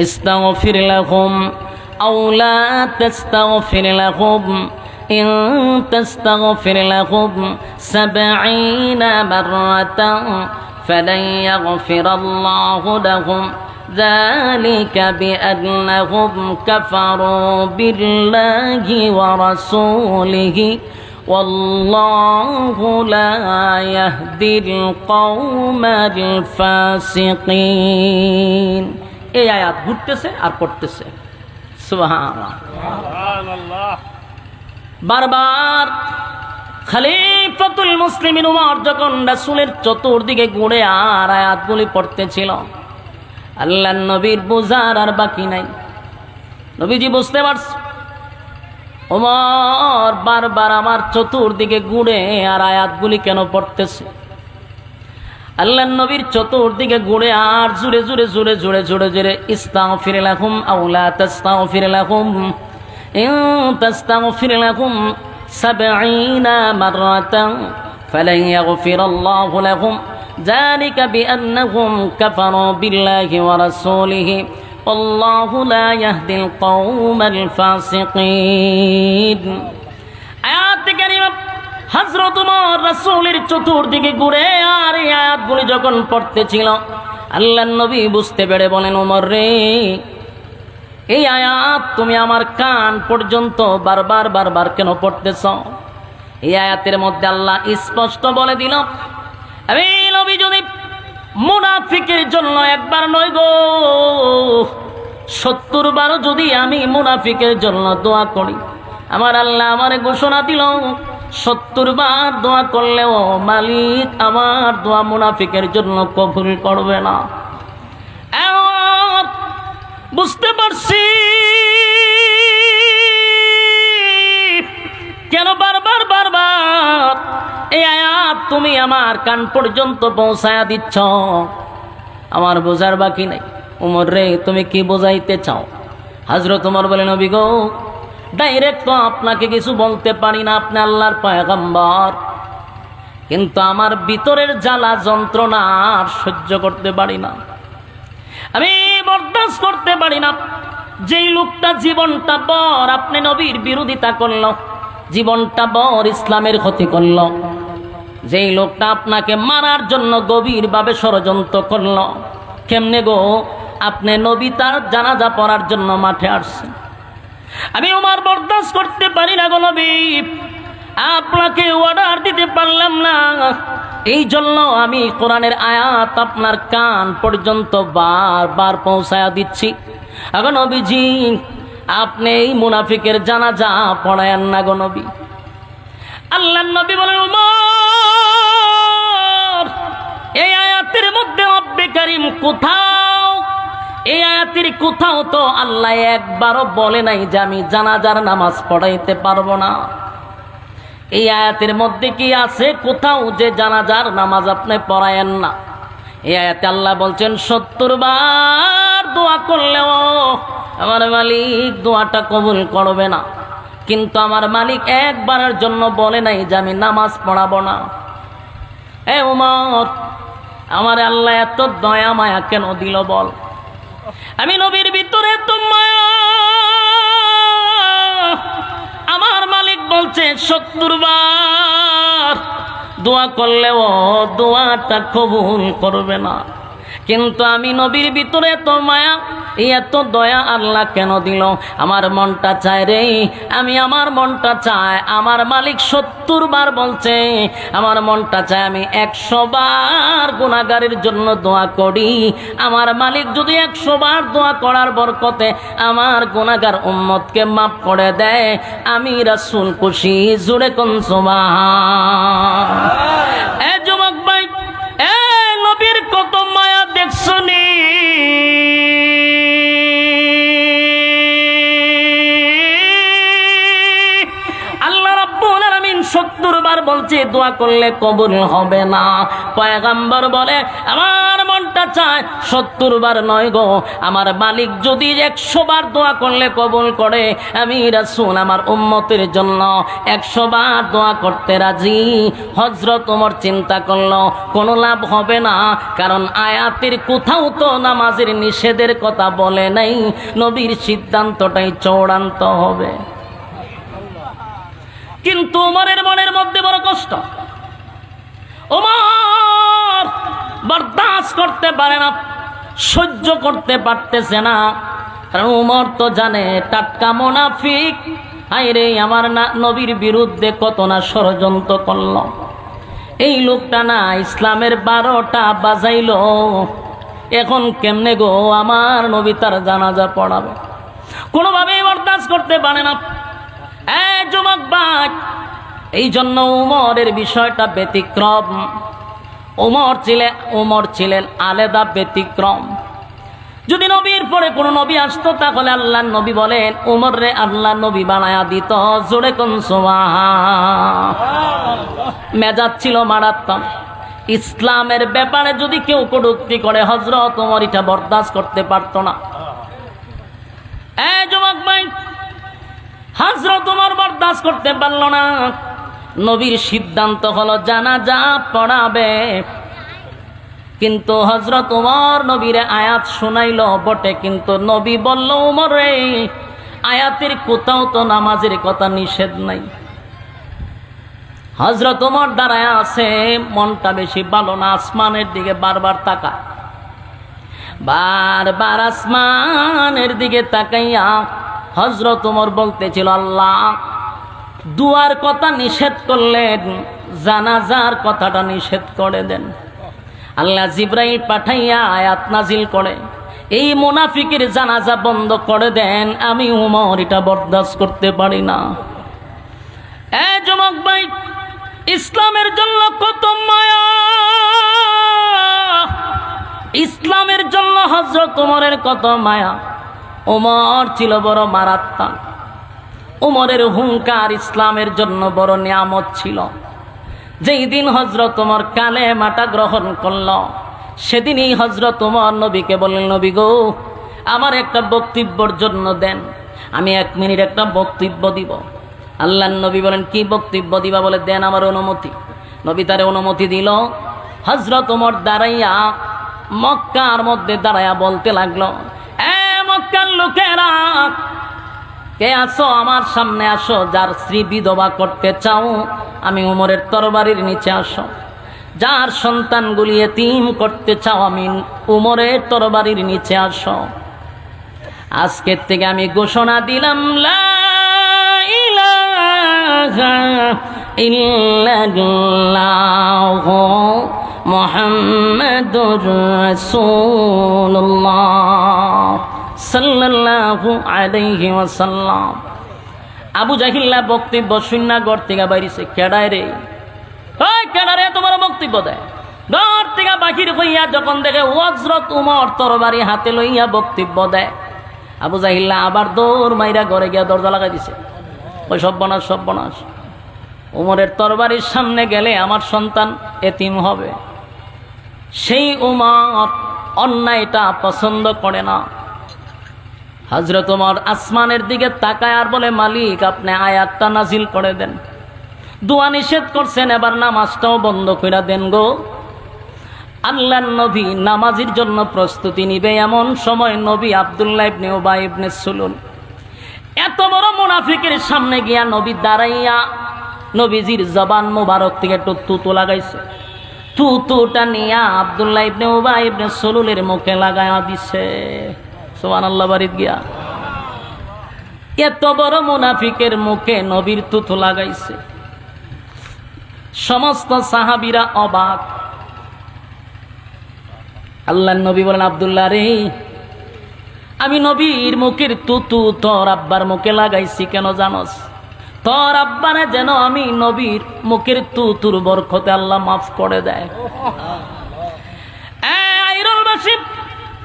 ইস্তাগফির লাহুম আও লা তাস্তাগফির লাহুম ইন তাস্তাগফির লাহুম ৭০ মাররাতান ফালান ইয়াগফিরাল্লাহু লাহুম ذلك بأنهم كفروا بالله ورسوله والله لا يهدي القوم الفاسقين। এই আয়াত ঘুরতেছে আর পড়তেছে। সুবহানাল্লাহ। বারবার খলিফাতুল মুসলিমিন উমর যখন রাসূলের চতুর্দিকে ঘুরে আর আয়াতগুলি পড়তেছিল, আল্লাহর নবীর বুঝার আর বাকি নাই। নবীজি বুঝতে পারছে ওমর বারবার আমার চতুর্দিকে ঘুরে আর আয়াতগুলি কেন পড়তেছে। আল্লাহর নবীর চতুর্দিকে ঘুরে আর জুড়ে জুড়ে জুড়ে জুড়ে জুড়ে জুড়ে ইস্তাগফির লাহুম আও লা তাস্তাগফির লাহুম ইন তাস্তাগফির লাহুম ৭০ মাররাতান ফালান ইয়াগফিরাল্লাহু লাহুম ذلك بأنهم كفروا بالله ورسوله والله لا يهدي القوم الفاسقين। আয়াত কারিমা হযরত উমর রাসূলের চতুর্দিকে ঘুরে আর এই আয়াতগুলি যখন পড়তেছিল, আল্লাহর নবী বুঝতে পেরে বলেন, ওমর রে, এই আয়াত তুমি আমার কান পর্যন্ত বারবার বারবার কেন পড়তেছ? এই আয়াতের মধ্যে আল্লাহ স্পষ্ট বলে দিল, আমি নবী যদি মুনাফিকের জন্য একবার নয় গো ৭০ বার যদি আমি মুনাফিকের জন্য দোয়া করি, আমার আল্লাহ আমারে ঘোষণা দিল ৭০ বার দোয়া করলেও মালিক আমার দোয়া মুনাফিকের জন্য কবুল করবে না। বুঝতে পারছি কেন বারবার বারবার এই আয়াত তুমি আমার কান পর্যন্ত পৌঁছায়া দিচ্ছ। আমার বোঝার বাকি নাই। উমর রে, তুমি কি বোঝাইতে চাও? হযরত উমর বলেন, নবী গো, ডাইরেক্ট তো আপনাকে কিছু বলতে পারি না, আপনি আল্লাহর পয়গম্বর, কিন্তু আমার ভিতরের জ্বালা যন্ত্রণা আর সহ্য করতে পারি না, আমি বরদাস্ত করতে পারি না। যেই লোকটা জীবনটা বর আপনি নবীর বিরোধিতা করল, জীবনটা বর ইসলামের ক্ষতি করল, যেই লোকটা আপনাকে মারার জন্য গভীরভাবে ষড়যন্ত্র করল, কেমনে গো আপনি নবী তার জানাজা পড়ার জন্য মাঠে আসছেন? আমি ওমর বরদাস্ত করতে পারি না গো নবী, আপনাকে অর্ডার দিতে পারলাম না, এই জন্য আমি কোরআনের আয়াত আপনার কান পর্যন্ত বারবার পৌঁছায়া দিচ্ছি। এখন নবীজি আপনি এই মুনাফিকের জানাজা পড়ায়েন না গো নবী। আল্লাহর নবী বলেন, ওমর, এই আয়াতের মধ্যে রব্বে কারীম কোথাও, এই আয়াতের কোথাও তো আল্লাহ একবারও বলে নাই যে আমি জানাজার নামাজ পড়াইতে পারবো না। এই আয়াতের মধ্যে কি আছে কোথাও যে জানাজার নামাজ আপনি পড়ায়েন না? এই আয়াতে আল্লাহ বলছেন ৭০ বার দোয়া করলেও আমার মালিক দোয়াটা কবুল করবে না, কিন্তু আমার মালিক একবারের জন্য বলে নাই যে আমি নামাজ পড়াবো না। এ ওমর, আমার আল্লাহ এত দয়া মায়া কেন দিল বল? আমি নবীর ভিতরে তো মায়া, আমার মালিক বলছে ৭০ বার দোয়া করলেও দোয়াটা কবুল করবে না। কিন্তু আমি নবীর ভিতরে এত মায়া, এত দয়া আল্লাহ কেন দিল? আমার মনটা চায় রে, আমার মনটা চায়, আমার মালিক 70 বার বলছে, আমার মনটা চায় আমি 100 বার গুনাহগারের জন্য দোয়া করি। আমার মালিক যদি 100 বার দোয়া করার বরকতে আমার গুনাহগার উম্মতকে মাফ করে দেয়, আমি রাসূল খুশি। জোরে কোন সুবহান। এ যুবক ভাই, এ নবীর কত মায়া দেখছনি। আল্লাহ রাব্বুল আলামিন 70 বার বলছে দোয়া করলে কবুল হবে না। পয়গম্বর বলে আমার মনটা চায় 70 বার নয় গো, আমার মালিক যদি 100 বার দোয়া করলে কবুল করে, আমি রাসূল আমার উম্মতের জন্য 100 বার দোয়া করতে রাজি। হযরত ওমর চিন্তা করলো কোনো লাভ হবে না, কারণ আয়াতের কোথাও তো নামাজের নিষেধের কথা বলে নাই। নবীর সিদ্ধান্তটাই চূড়ান্ত হবে। কিন্তু ওমরের মনের মধ্যে বড় কষ্ট। ওমর বরদাস্ত করতে পারে না, সহ্য করতে পারতেছে না। কারণ ওমর তো জানে টাটকা মুনাফিক, আইরে আমার নবীর বিরুদ্ধে কত না ষড়যন্ত্র করল। এই লোকটা না ইসলামের 12টা বাজাইল, এখন কেমনে গো আমার নবী তার জানাজা পড়াবে? কোনোভাবেই বরদাস্ত করতে পারে না। যুবক ভাই, এই জন্য উমরের বিষয়টা ব্যতিক্রম। উমর ছিলেন আলাদা ব্যতিক্রম। যদি নবীর পরে কোনো নবী আসতো তাহলে আল্লাহর নবী বলেন উমর রে আল্লাহ নবী বানায়া দিত। জোরে কোন সুবহান। মেজাজ ছিল মারাত্মক। ইসলামের ব্যাপারে যদি কেউ কটূক্তি করে হযরত ওমর এটা বরদাস্ত করতে পারত না। যুবক ভাই, হযরত ওমর বরদাস্ত করতে পারল না। নবীর সিদ্ধান্ত হলো জানাজা পড়াবে। কিন্তু হযরত ওমর নবীরে আয়াত শোনাইল বটে, কিন্তু নবী বলল ওমর রে আয়াতের কোথাও তো নামাজের কথা নিষেধ নাই। হযরত ওমর দাঁড়ায় আছে, মনটা বেশি ভালো না, আসমানের দিকে বারবার তাকায়। বারবার আসমানের দিকে তাকাইয়া হযরত ওমর বলতেছিল আল্লাহ দুয়ার কথা নিষেধ করলেন, জানাজার কথাটা নিষেধ করে দেন। আল্লাহ জিবরাইল পাঠাইয়া আয়াত নাজিল করে এই মুনাফিকের জানাজা বন্ধ করে দেন। আমি ওমর এটা বরদাস্ত করতে পারি না। যুবক ভাই, ইসলামের জন্য কত মায়া, ইসলামের জন্য হযরত ওমরের কত মায়া। ওমর ছিল বড় মারাত্মক। ওমরের হুঙ্কার ইসলামের জন্য বড় নিয়ামত ছিল। যেই দিন হযরত ওমর কালেমাটা গ্রহণ করল, সেদিনই হযরত ওমর নবীকে বললেন নবী গো আমার একটা বক্তব্যের জন্য দেন, আমি 1 মিনিট একটা বক্তব্য দিব। আল্লাহর নবী বলেন কি বক্তব্য দিবা? বলে দেন আমার অনুমতি। নবী তারে অনুমতি দিল। হযরত ওমর দাঁড়াইয়া মক্কার মধ্যে দাঁড়াইয়া বলতে লাগলো, মক্কার লোকেরা কে আসো আমার সামনে আসো, যার স্ত্রী বিধবা করতে চাও আমি ওমরের তরবারির নিচে আসো, যার সন্তানগুলি এতিম করতে চাও আমি ওমরের তরবারির নিচে আসো। আজকের থেকে আমি ঘোষণা দিলাম লা ইলাহা ইল্লাল্লাহু মুহাম্মাদুর রাসূলুল্লাহ সাল্লাল্লাহু আলাইহি ওয়াসাল্লাম। আবু জাহিল্লা বক্তব্য শূন্য ঘর থেকে বাইরেছে। কেডায় রে? ওই কেডারে তোমার বক্তব্য দেয়? ঘর থেকে বাহির হইয়া যখন দেখে হযরত ওমর তরবারি হাতে লইয়া বক্তব্য দেয়, আবু জাহিল্লা আবার দৌড় মাইরা ঘরে গিয়া দরজা লাগাই দিছে। ওই সর্বনাশ সর্বনাশ, ওমরের তরবারির সামনে গেলে আমার সন্তান এতিম হবে। সেই ওমর অন্যায়টা পছন্দ করে না। হযরত ওমর আসমানের দিকে তাকায় আর বলে মালিক আপনি আয়াতটা নাজিল করে দেন। দোয়া নিষেধ করছেন, এবার নামাজটাও বন্ধ করে দেন গো। আল্লাহর নবী নামাজের জন্য প্রস্তুতি নিবে এমন সময় নবী আব্দুল্লাহ ইবনে উবাই ইবনে সুলুল এত বড় মুনাফিকের সামনে গিয়া নবী দাঁড়াইয়া নবীজির জবান মোবারক থেকে একটু তুতু লাগাইছে। তুতুটা নিয়া আব্দুল্লাহ ইবনে উবাই ইবনে সলুলের মুখে লাগায়া দিছে। সুবহানাল্লাহ বাড়িত গিয়া এত বড় মুনাফিকের মুখে নবীর তুতু লাগাইছে। সমস্ত সাহাবীরা অবাক। আল্লাহর নবী বলেন, আব্দুল্লাহ রে, আমি নবীর মুখের তুতু তোর আব্বার মুখে লাগাইছি কেন জানোস? তোর আব্বারে যেন আমি নবীর মুখের তুতুর বরকতে আল্লাহ মাফ করে দেয়। আইরলবাসী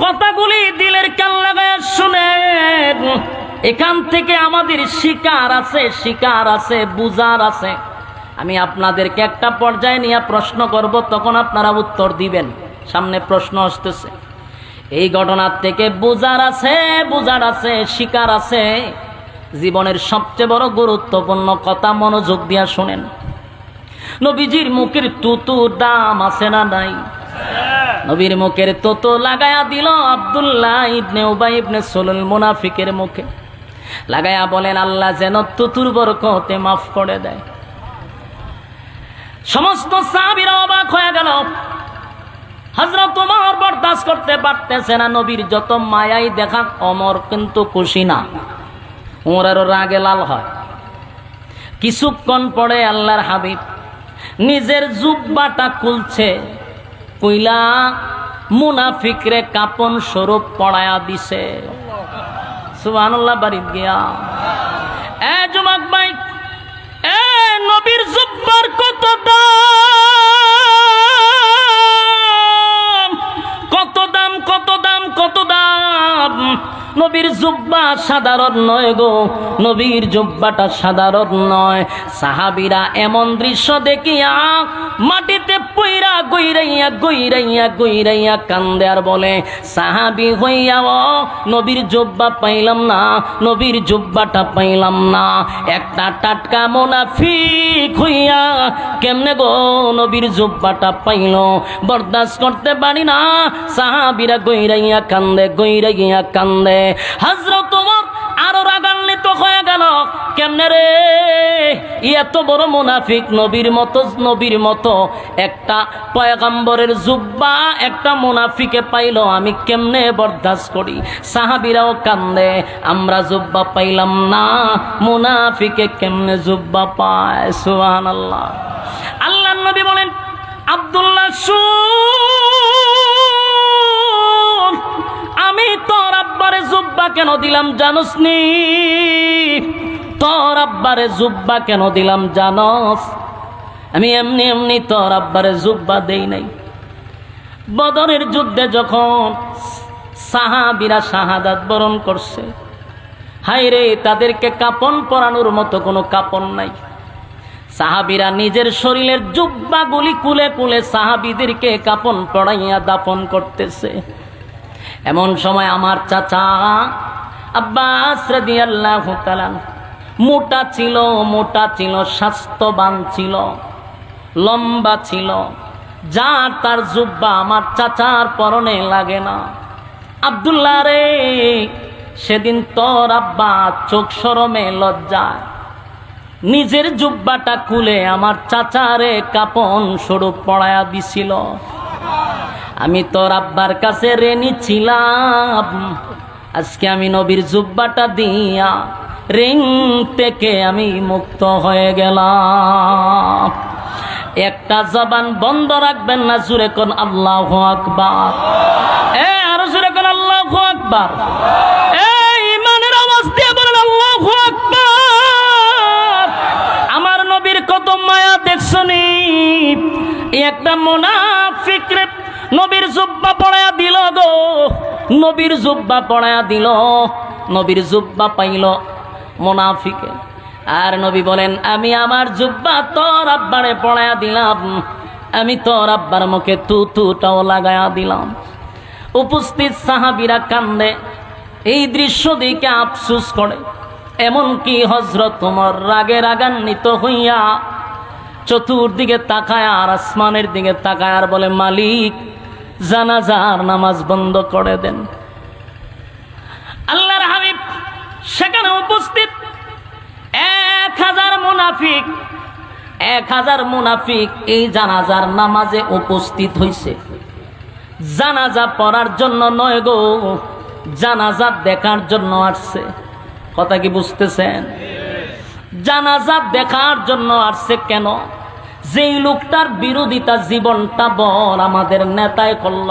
কথাগুলি দিলের কান লাগায় শুনেন। এখান থেকে আমাদের শিকার আছে, বুঝার আছে। আমি আপনাদেরকে একটা পর্যায়ে নিয়ে প্রশ্ন করব, তখন আপনারা উত্তর দিবেন। সামনে প্রশ্ন আসতেছে। এই ঘটনার থেকে বুঝার আছে, শিকার আছে। জীবনের সবচেয়ে বড় গুরুত্বপূর্ণ কথা মনোযোগ দিয়া শুনেন। নবীজির মুখের তুতু দাম আছে না নাই? নবীর মুখের তুতু লাগায়া দিল আব্দুল্লাহ ইবনে উবাই ইবনে সলুল মুনাফিকের মুখে। লাগায়া বলেন, আল্লাহ যেন তুতুর বরকতে মাফ করে দেয়। সমস্ত সাহাবীরা অবাক হয়ে গেল। হযরত ওমর বরদাস্ত করতে পারতেছে না। নবীর যত মায়াই দেখা, ওমর কিন্তু খুশি না। ওমরের রাগে লাল হয়। কিছুক্ষণ পরে আল্লাহর হাবিব নিজের জুব্বাটা খুলছে, কইলা মুনাফিকরে কাপন স্বরূপ পড়ায়া দিছে। সুবহানাল্লাহ বাড়িত গিয়া এ যুবক ভাই, এ নবীর জুব্বার কত দাম, কত দাম, কত দাম, কত দাম। নবীর জুব্বা সাধারণ নয় গো, নবীর জুব্বাটা সাধারণ নয়। সাহাবীরা এমন দৃশ্য দেখিয়া মাটিতে পইরা গইরাইয়া কান্দে আর বলে, সাহাবী হইয়াও নবীর জুব্বা পাইলাম না, নবীর জুব্বাটা পাইলাম না। একটা টাটকা মুনাফিক হইয়া কেমনে গো নবীর জুব্বাটা পাইল? বরদাস্ত করতে পারি না। সাহাবীরা গইরাইয়া কান্দে। হযরত ওমর আরো রাগান্বিত হয়ে গেল। কেমনে রে, এত বড় মুনাফিক নবীর মতো একটা পয়গম্বরের জুব্বা একটা মুনাফিকে পাইল, আমি কেমনে বরদাস্ত করি? সাহাবীরাও কান্দে, আমরা জুব্বা পাইলাম না, মুনাফিকে কেমনে জুব্বা পায়? সুবহানাল্লাহ। আল্লাহর নবী বলেন, আব্দুল্লাহ শুন, আমি তোর আব্বারে জুব্বা কেন দিলাম জানোস নি? তোর আব্বারে জুব্বা কেন দিলাম জানোস? আমি এমনি তোর আব্বারে জুব্বা দেই নাই। বদরের যুদ্ধে যখন সাহাবীরা শাহাদাত বরণ করছে, হায় রে, তাদেরকে কাপন পরানোর মতো কোনো কাপন নাই। সাহাবীরা নিজের শরীরের জুব্বাগুলি কুলে সাহাবীদেরকে কাপন পরাইয়া দাফন করতেছে। এমন সময় আমার চাচা আব্বাস রাদিয়াল্লাহু তাআলা মোটা ছিল, স্বাস্থ্যবান ছিল, লম্বা ছিল, যার তার জুব্বা আমার চাচার পরনে লাগে না। আব্দুল্লাহ রে, সেদিন তোর আব্বা চোখ শরমে লজ্জায় নিজের জুব্বাটা খুলে আমার চাচারে কাপন স্বরূপ পড়ায়া দিছিল। আমি তোর আব্বার কাছে ঋণী ছিলাম, আজকে আমি নবীর জুব্বাটা দিয়া ঋণ থেকে আমি মুক্ত হয়ে গেলাম। একটা জবান বন্ধ রাখবেন না, জোরে কোন আল্লাহু আকবার। আরো জোরে কোন আল্লাহু আকবার। ইমানের আওয়াজ দিয়ে বলেন আল্লাহু আকবার। আমার নবীর কত মায়া দেখছনি। একটা মুনাফিক রে নবীর জুব্বা পড়ায়া দিল গো, নবীর জুব্বা পড়ায়া দিল, নবীর জুব্বা পাইল মুনাফিকে। আর নবী বলেন, আমি আমার জুব্বা তোর আব্বারে পড়ায়া দিলাম, আমি তোর আব্বার মুখে তুতুটাও লাগায়া দিলাম। উপস্থিত সাহাবীরা কান্দে, এই দৃশ্য দেখে আফসোস করে। এমনকি হযরত ওমর রাগে রাগান্বিত হইয়া চতুর্দিকে তাকায় আর আসমানের দিকে তাকায় আর বলে, মালিক, জানাজার নামাজ বন্ধ করে দেন। আল্লাহর হাবিব সেখানে উপস্থিত 1000 মুনাফিক 1000 মুনাফিক এই জানাজার নামাজে উপস্থিত হইছে। জানাজা পড়ার জন্য নয় গো, জানাজা দেখার জন্য আসছে। কথা কি বুঝতেছেন? জানাজা দেখার জন্য আসছে। কেন? যেই লোকটার বিরোধিতা জীবনটা বর আমাদের নেতায় করল,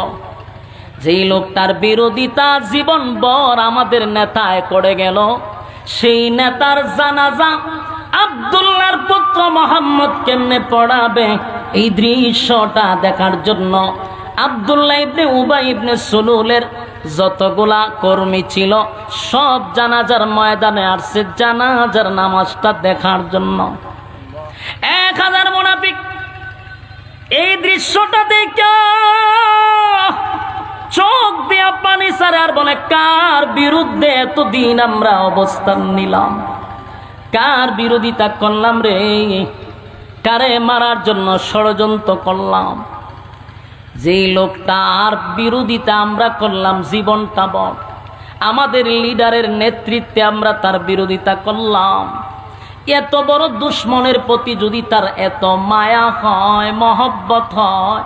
যেই লোকটার বিরোধিতা জীবন বর আমাদের নেতায় করে গেল, সেই নেতার জানাজা আব্দুল্লাহর পুত্র মোহাম্মদ কেমনে পড়াবে, এই দৃশ্যটা দেখার জন্য আব্দুল্লাহ ইবনে উবাই ইবনে সুলুলের যতগুলা কর্মী ছিল সব জানাজার ময়দানে আসছে জানাজার নামাজটা দেখার জন্য। 1000 মুনাফিক এই দৃশ্যটা দেখে চোখ দিয়া পানি ছাড়ে আর বলে, কার বিরুদ্ধে এতদিন আমরা অবস্থান নিলাম, কার বিরোধিতা করলাম রে, কারে মারার জন্য ষড়যন্ত্র করলাম। যেই লোকটার বিরোধিতা আমরা করলাম জীবনটা বড়, আমাদের লিডারের নেতৃত্বে আমরা তার বিরোধিতা করলাম, এত বড় দুশ্মনের প্রতি যদি তার এত মায়া হয়, মহব্বত হয়,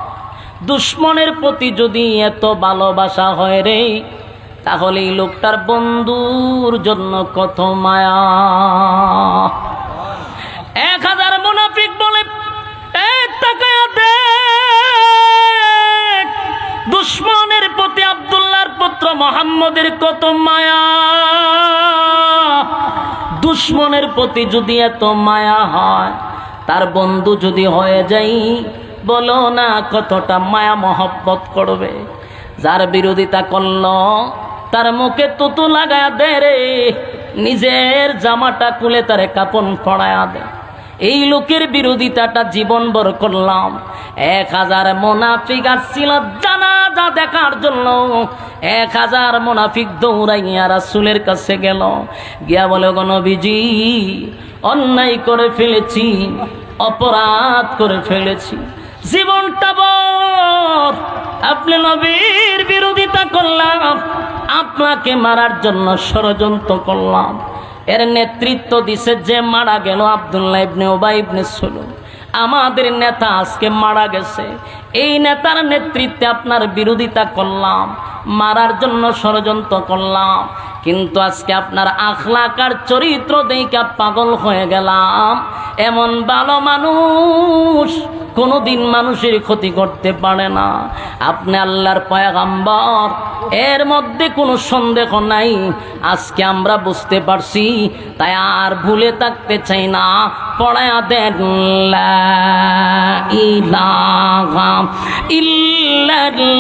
দুশ্মনের প্রতি যদি এত ভালোবাসা হয় রে, তাহলে এই লোকটার বন্ধুর জন্য কত মায়া। 1000 মুনাফিক বলে, দুশ্মনের প্রতি আব্দুল্লাহর পুত্র মোহাম্মদের কত মায়া। দুশ্মনের প্রতি যদি এত মায়া হয়, তার বন্ধু যদি হয়ে যাই, বলো না কতটা মায়া মহব্বত করবে। যার বিরোধিতা করল তার মুখে তুতু লাগায়া দে রে, নিজের জামাটা খুলে তারে কাপন পড়ায়া দে। এই লোকের বিরোধিতাটা জীবনভর করলাম। 1000 মুনাফিক আসছিল জানাজা দেখার জন্য। 1000 মুনাফিক দৌড়াইয়া রাসূলের কাছে গেল, গিয়া বলে, গো নবীজি, অন্যায় করে ফেলেছি, অপরাধ করে ফেলেছি, জীবনটা বর আপনি নবীর বিরোধিতা করলাম, আপনাকে মারার জন্য ষড়যন্ত্র করলাম। এর নেতৃত্ব দিছে যে মারা গেল আব্দুল্লাহ ইবনে উবাই ইবনে সুলুল, আমাদের নেতা আজকে মারা গেছে। এই নেতার নেতৃত্বে আপনার বিরোধিতা করলাম, মারার জন্য ষড়যন্ত্র করলাম, কিন্তু আজকে আপনার আখলাক আর চরিত্র দেখে পাগল হয়ে গেলাম। এমন ভালো মানুষ কোনোদিন মানুষের ক্ষতি করতে পারে না। আপনি আল্লাহর পয়গম্বর, এর মধ্যে কোনো সন্দেহ নাই। আজকে আমরা বুঝতে পারছি, তাই আর ভুলে থাকতে চাই না। পড়ায়া দেন লা ইলাহা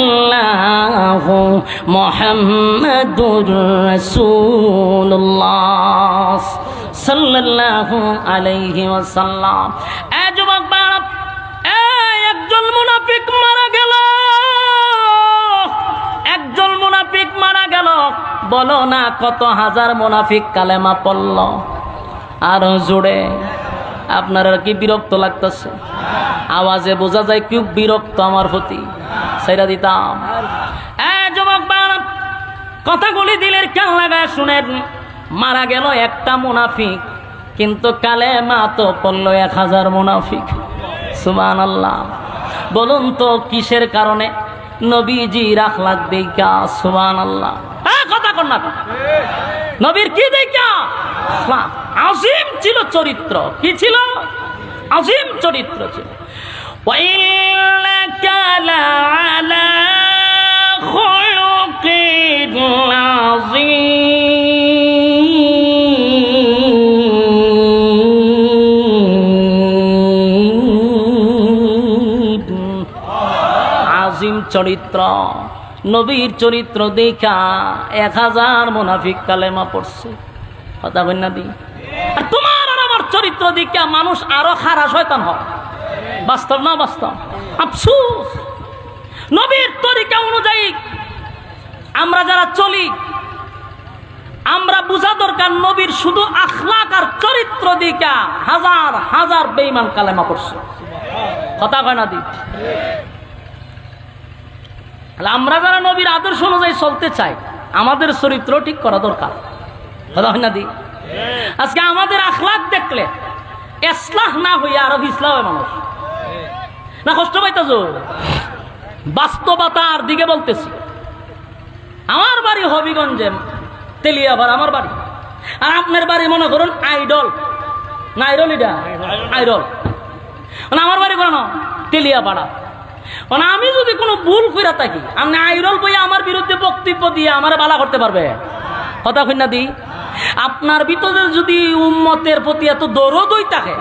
ইল্লাল্লাহু মুহাম্মাদুর রাসূলুল্লাহ সাল্লাল্লাহু আলাইহি ওয়াসাল্লাম। এই যুবক বাপ, একজন মুনাফিক মারা গেল, একজন মুনাফিক মারা গেল। বলো না কত হাজার মুনাফিক কালেমা পড়ল। আর জোরে আপনার কি বিরক্ত লাগতেছে? আওয়াজে বোঝা যায় কি বিরক্ত আমার প্রতি। সেটা দিতাম। যুবক বাপ, কথাগুলি দিলের কান লাগায় শুনেন। মারা গেল একটা মুনাফিক, কিন্তু কালেমা তো পড়ল 1000 মুনাফিক। সুবহানাল্লাহ। বলুন তো কিসের কারণে? নবীজির আখলাক দেখা। সুবহানাল্লাহ। কথা কর না, নবীর কি দেখা? আজিম ছিল চরিত্র। কি ছিল? আজিম চরিত্র ছিল। ওয়াইলাকা লাআলা খুলুকিন আজিম চরিত্র। নবীর চরিত্র দেখা 1000 মুনাফিক কালেমা পড়ছে। কথা বল না দি? আর তোমার আর আমার চরিত্র দেখা মানুষ আরো খারাপ শয়তান হয়। বাস্তব না বাস্তব? আফসোস, নবীর তরিকা অনুযায়ী আমরা যারা চলি, আমরা বুঝা দরকার নবীর শুধু আখলাক আর চরিত্র দেখা 1000 বেঈমান কালেমা পড়ছে। কথা কয় না দি? আমরা যারা নবীর আদর্শ অনুযায়ী চলতে চাই, আমাদের চরিত্র ঠিক করা দরকার। কথা হয় না দি? আজকে আমাদের আখলাক দেখলে ইসলাহ না হইয়া আরো ইসলাম হয় মানুষ না, কষ্ট পাইতেছ? বাস্তবতার দিকে বলতেছি। আমার বাড়ি হবিগঞ্জে, তেলিয়াভার আমার বাড়ি, আর আপনার বাড়ি মনে করুন আইডল না, আইডল এটা আইডল, মানে আমার বাড়ি কোনো তেলিয়াপাড়া। মানে আমি যদি কোনো ভুল করে থাকি, আপনি আইডল বইয়া আমার বিরুদ্ধে বক্তব্য দিয়ে আমার বালা করতে পারবে? কথা কইনা দি। আপনার ভিতরে যদি উম্মতের প্রতি এত দরদই থাকে,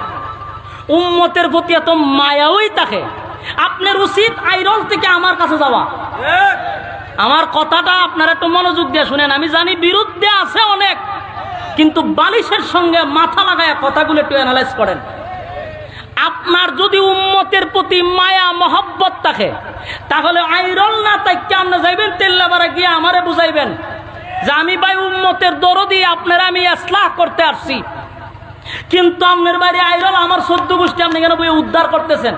উম্মতের প্রতি এত মায়াওই থাকে, আপনার উচিত আইডল থেকে আমার কাছে যাওয়া। আমার কথাটা আপনারা একটু মনোযোগ দিয়ে শুনেন। আমি জানি বিরুদ্ধে আছে অনেক, কিন্তু বালিশের সঙ্গে মাথা লাগায় কথাগুলো একটু অ্যানালাইজ করেন। আপনার যদি উম্মতের প্রতি মায়া মহব্বত থাকে, তাহলে আইরল না তাইকে আপনি যাইবেন তেল্লাবাড়া গিয়ে আমারে বুঝাইবেন যে আমি ভাই উম্মতের দরদি, আপনারা আমি ইসলাহ করতে আসছি। কিন্তু আপনার বাড়ি আইরল, আমার 14 গোষ্ঠী আপনি কেন বই উদ্ধার করতেছেন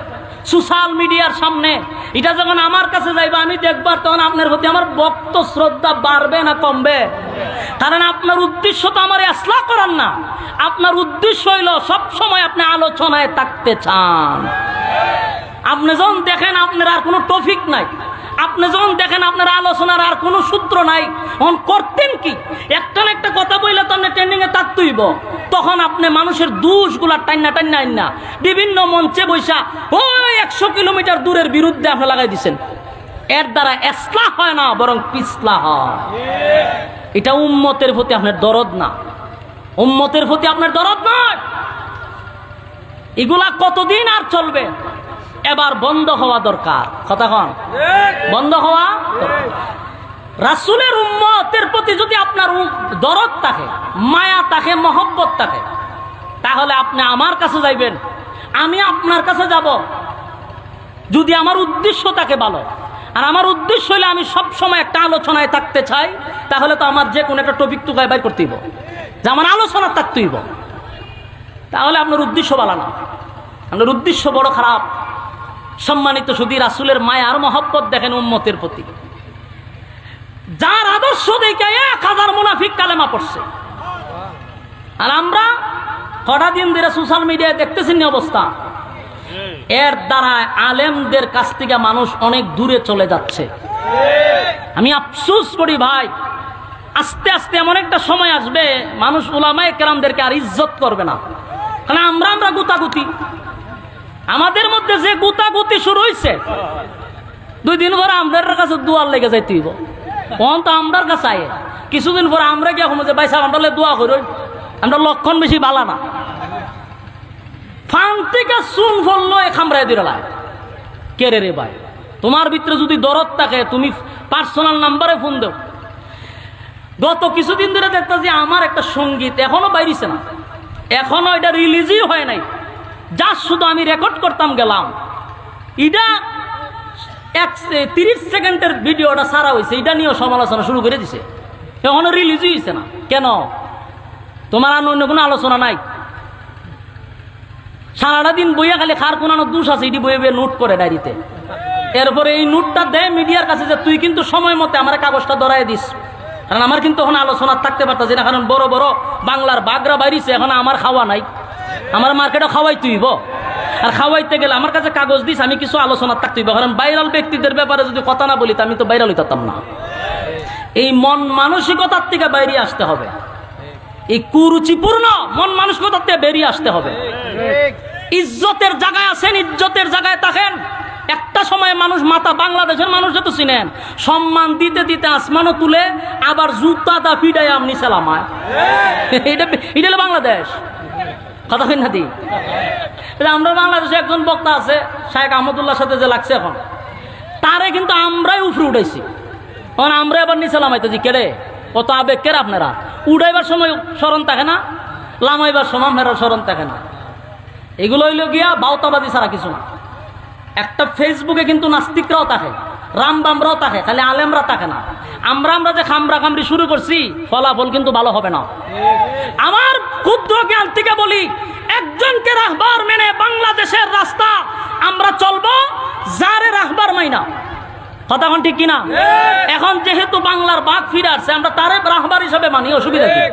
সোশ্যাল মিডিয়ার সামনে? এটা যখন আমার কাছে যাইবে আমি দেখবার, তখন আপনার প্রতি আমার ভক্ত শ্রদ্ধা বাড়বে না কমবে? কারণ আপনার উদ্দেশ্য তো আমার ইসলাহ করার না, আপনার উদ্দেশ্য হইল সবসময় আপনি আলোচনায় থাকতে চান। আপনি যখন দেখেন আপনার আর কোনো টপিক নাই, আপনি যখন দেখেন আপনার আলোচনার আর কোনো সূত্র নাই, তখন করতেন কি? একটা না একটা কথা বললে তো আপনি ট্রেন্ডিংয়ে থাকতেইব। তখন আপনি মানুষের দোষগুলা টান্না টান্না না বিভিন্ন মঞ্চে বৈশা ওই 100 কিলোমিটার দূরের বিরুদ্ধে আপনি লাগাই দিচ্ছেন। এর দ্বারা ইসলাহ হয় না, বরং পিছলা হয়। এটা উম্মতের প্রতি আপনার দরদ না, উম্মতের প্রতি আপনার দরদ নয়। এগুলা কতদিন আর চলবে? এবার বন্ধ হওয়া দরকার। কথা কন, বন্ধ হওয়া দরকার। রাসূলের উম্মতের প্রতি যদি আপনার দরদ থাকে, মায়া থাকে, মহব্বত থাকে, তাহলে আপনি আমার কাছে যাইবেন, আমি আপনার কাছে যাব। যদি আমার উদ্দেশ্য থাকে ভালো, আর আমার উদ্দেশ্য হইলে আমি সব সময় একটা আলোচনায় থাকতে চাই, তাহলে তো আমার যে কোনো একটা টপিক টুকায় বাইর করতে হইব, যে আমার আলোচনা থাকতে হইব। তাহলে আপনার উদ্দেশ্য ভালো না, আপনার উদ্দেশ্য বড় খারাপ। সম্মানিত শুধু রাসূলের মায়া আর মহব্বত দেখেন উম্মতের প্রতি, যার আদর্শ দেখে 1000 মুনাফিক কালেমা পড়ছে। আর আমরা কটা দিন ধরে সোশ্যাল মিডিয়ায় দেখতেছি না অবস্থা। এর দ্বারা আলেমদের কাছ থেকে মানুষ অনেক দূরে চলে যাচ্ছে। আমি আফসোস করি ভাই, আস্তে আস্তে এমন একটা সময় আসবে মানুষ উলামায়ে কেরামদেরকে আর ইজ্জত করবে না। কারণ আমরা গুতাগুতি, আমাদের মধ্যে যে গুতাগুতি শুরু হয়েছে, 2 দিন পরে আমাদের কাছে দোয়ার লেগে যাইতে হইব। তখন তো আমরার কাছে আয়ে কিছুদিন পরে আমরা গিয়ে যে ভাই সাহেব আমরা দোয়া করি, আমরা লক্ষণ বেশি বালা না। ফান থেকে চুন ফললো এ খামড়াই দিলায় কে রে ভাই? তোমার ভিতরে যদি দরদ থাকে তুমি পার্সোনাল নাম্বারে ফোন দেও। গত কিছুদিন ধরে দেখতেছি আমার একটা সঙ্গীত এখনো বাইরিছে না, এখনো এটা রিলিজই হয় নাই, যা শুধু আমি রেকর্ড করতাম গেলাম। এটা 30 সেকেন্ডের ভিডিওটা সারা হয়েছে, এটা নিয়েও সমালোচনা শুরু করে দিছে, এখনো রিলিজই হয়েছে না। কেন? তোমার আর অন্য কোনো আলোচনা নাই? সারাটা দিন বইয়া খালি খার কোনানো দোষ আছে, এটি বইয়ে বইয়ে নোট করে ডায়েরিতে। এরপরে এই নোটটা দেয় মিডিয়ার কাছে যে তুই কিন্তু সময় মতে আমার কাগজটা ধরাই দিস, কারণ আমার কিন্তু এখন আলোচনা থাকতে পারতাছি না, কারণ বড় বড় বাংলার বাগরা বাইরিছে, এখন আমার খাওয়া নাই, আমার মার্কেটে খাওয়াই তুইব। আর খাওয়াইতে গেলে আমার কাছে কাগজ দিস, আমি কিছু আলোচনা থাকতেইব, কারণ ভাইরাল ব্যক্তিদের ব্যাপারে যদি কথা না বলি আমি তো ভাইরাল হইতাম না। এই মন মানসিকতার থেকে বাইরে আসতে হবে, এই কুরুচিপূর্ণ মন মানসিকতার থেকে বেরিয়ে আসতে হবে। ইজ্জতের জায়গায় আছেন, ইজ্জতের জায়গায় থাকেন। একটা সময় মানুষ মাথা, বাংলাদেশের মানুষ যত চিনেন, সম্মান দিতে দিতে আসমানও তুলে আবার জুতা দা ফিডায় আপনি সালামায়। এটা বাংলাদেশ, কথা কই না দি? আমরা বাংলাদেশে একজন বক্তা আছে শায়েখ আহমদুল্লাহর সাথে যে লাগছে এখন, তারে কিন্তু আমরাই উপরে উঠাইছি। এখন আমরা এবার নিচে লামাইতেছি, কেড়ে কত আবেগ কেড়ে আপনারা উড়াইবার সময় স্মরণ থাকে না, লামাইবার সময় আপনারা স্মরণ থাকে না। এগুলো হইল গিয়া বাউতাবাদী ছাড়া কিছু না। একটা ফেসবুকে কিন্তু নাস্তিকরাও থাকে, রামবামরাও থাকে, খালি আলেমরা থাকে না। আমরা যে খামরা খামরি শুরু করছি, ফলাফল কিন্তু ভালো হবে না। আমার ক্ষুদ্র জ্ঞান থেকে বলি, একজনকে রাহবার মেনে বাংলাদেশের রাস্তা আমরা চলবো, যারে রাহবার মাইনা কথা কোন ঠিক কিনা? এখন যেহেতু বাংলার বাঘ ফিরে আসছে, আমরা তারে রাহবার হিসেবে মানি, অসুবিধা কি?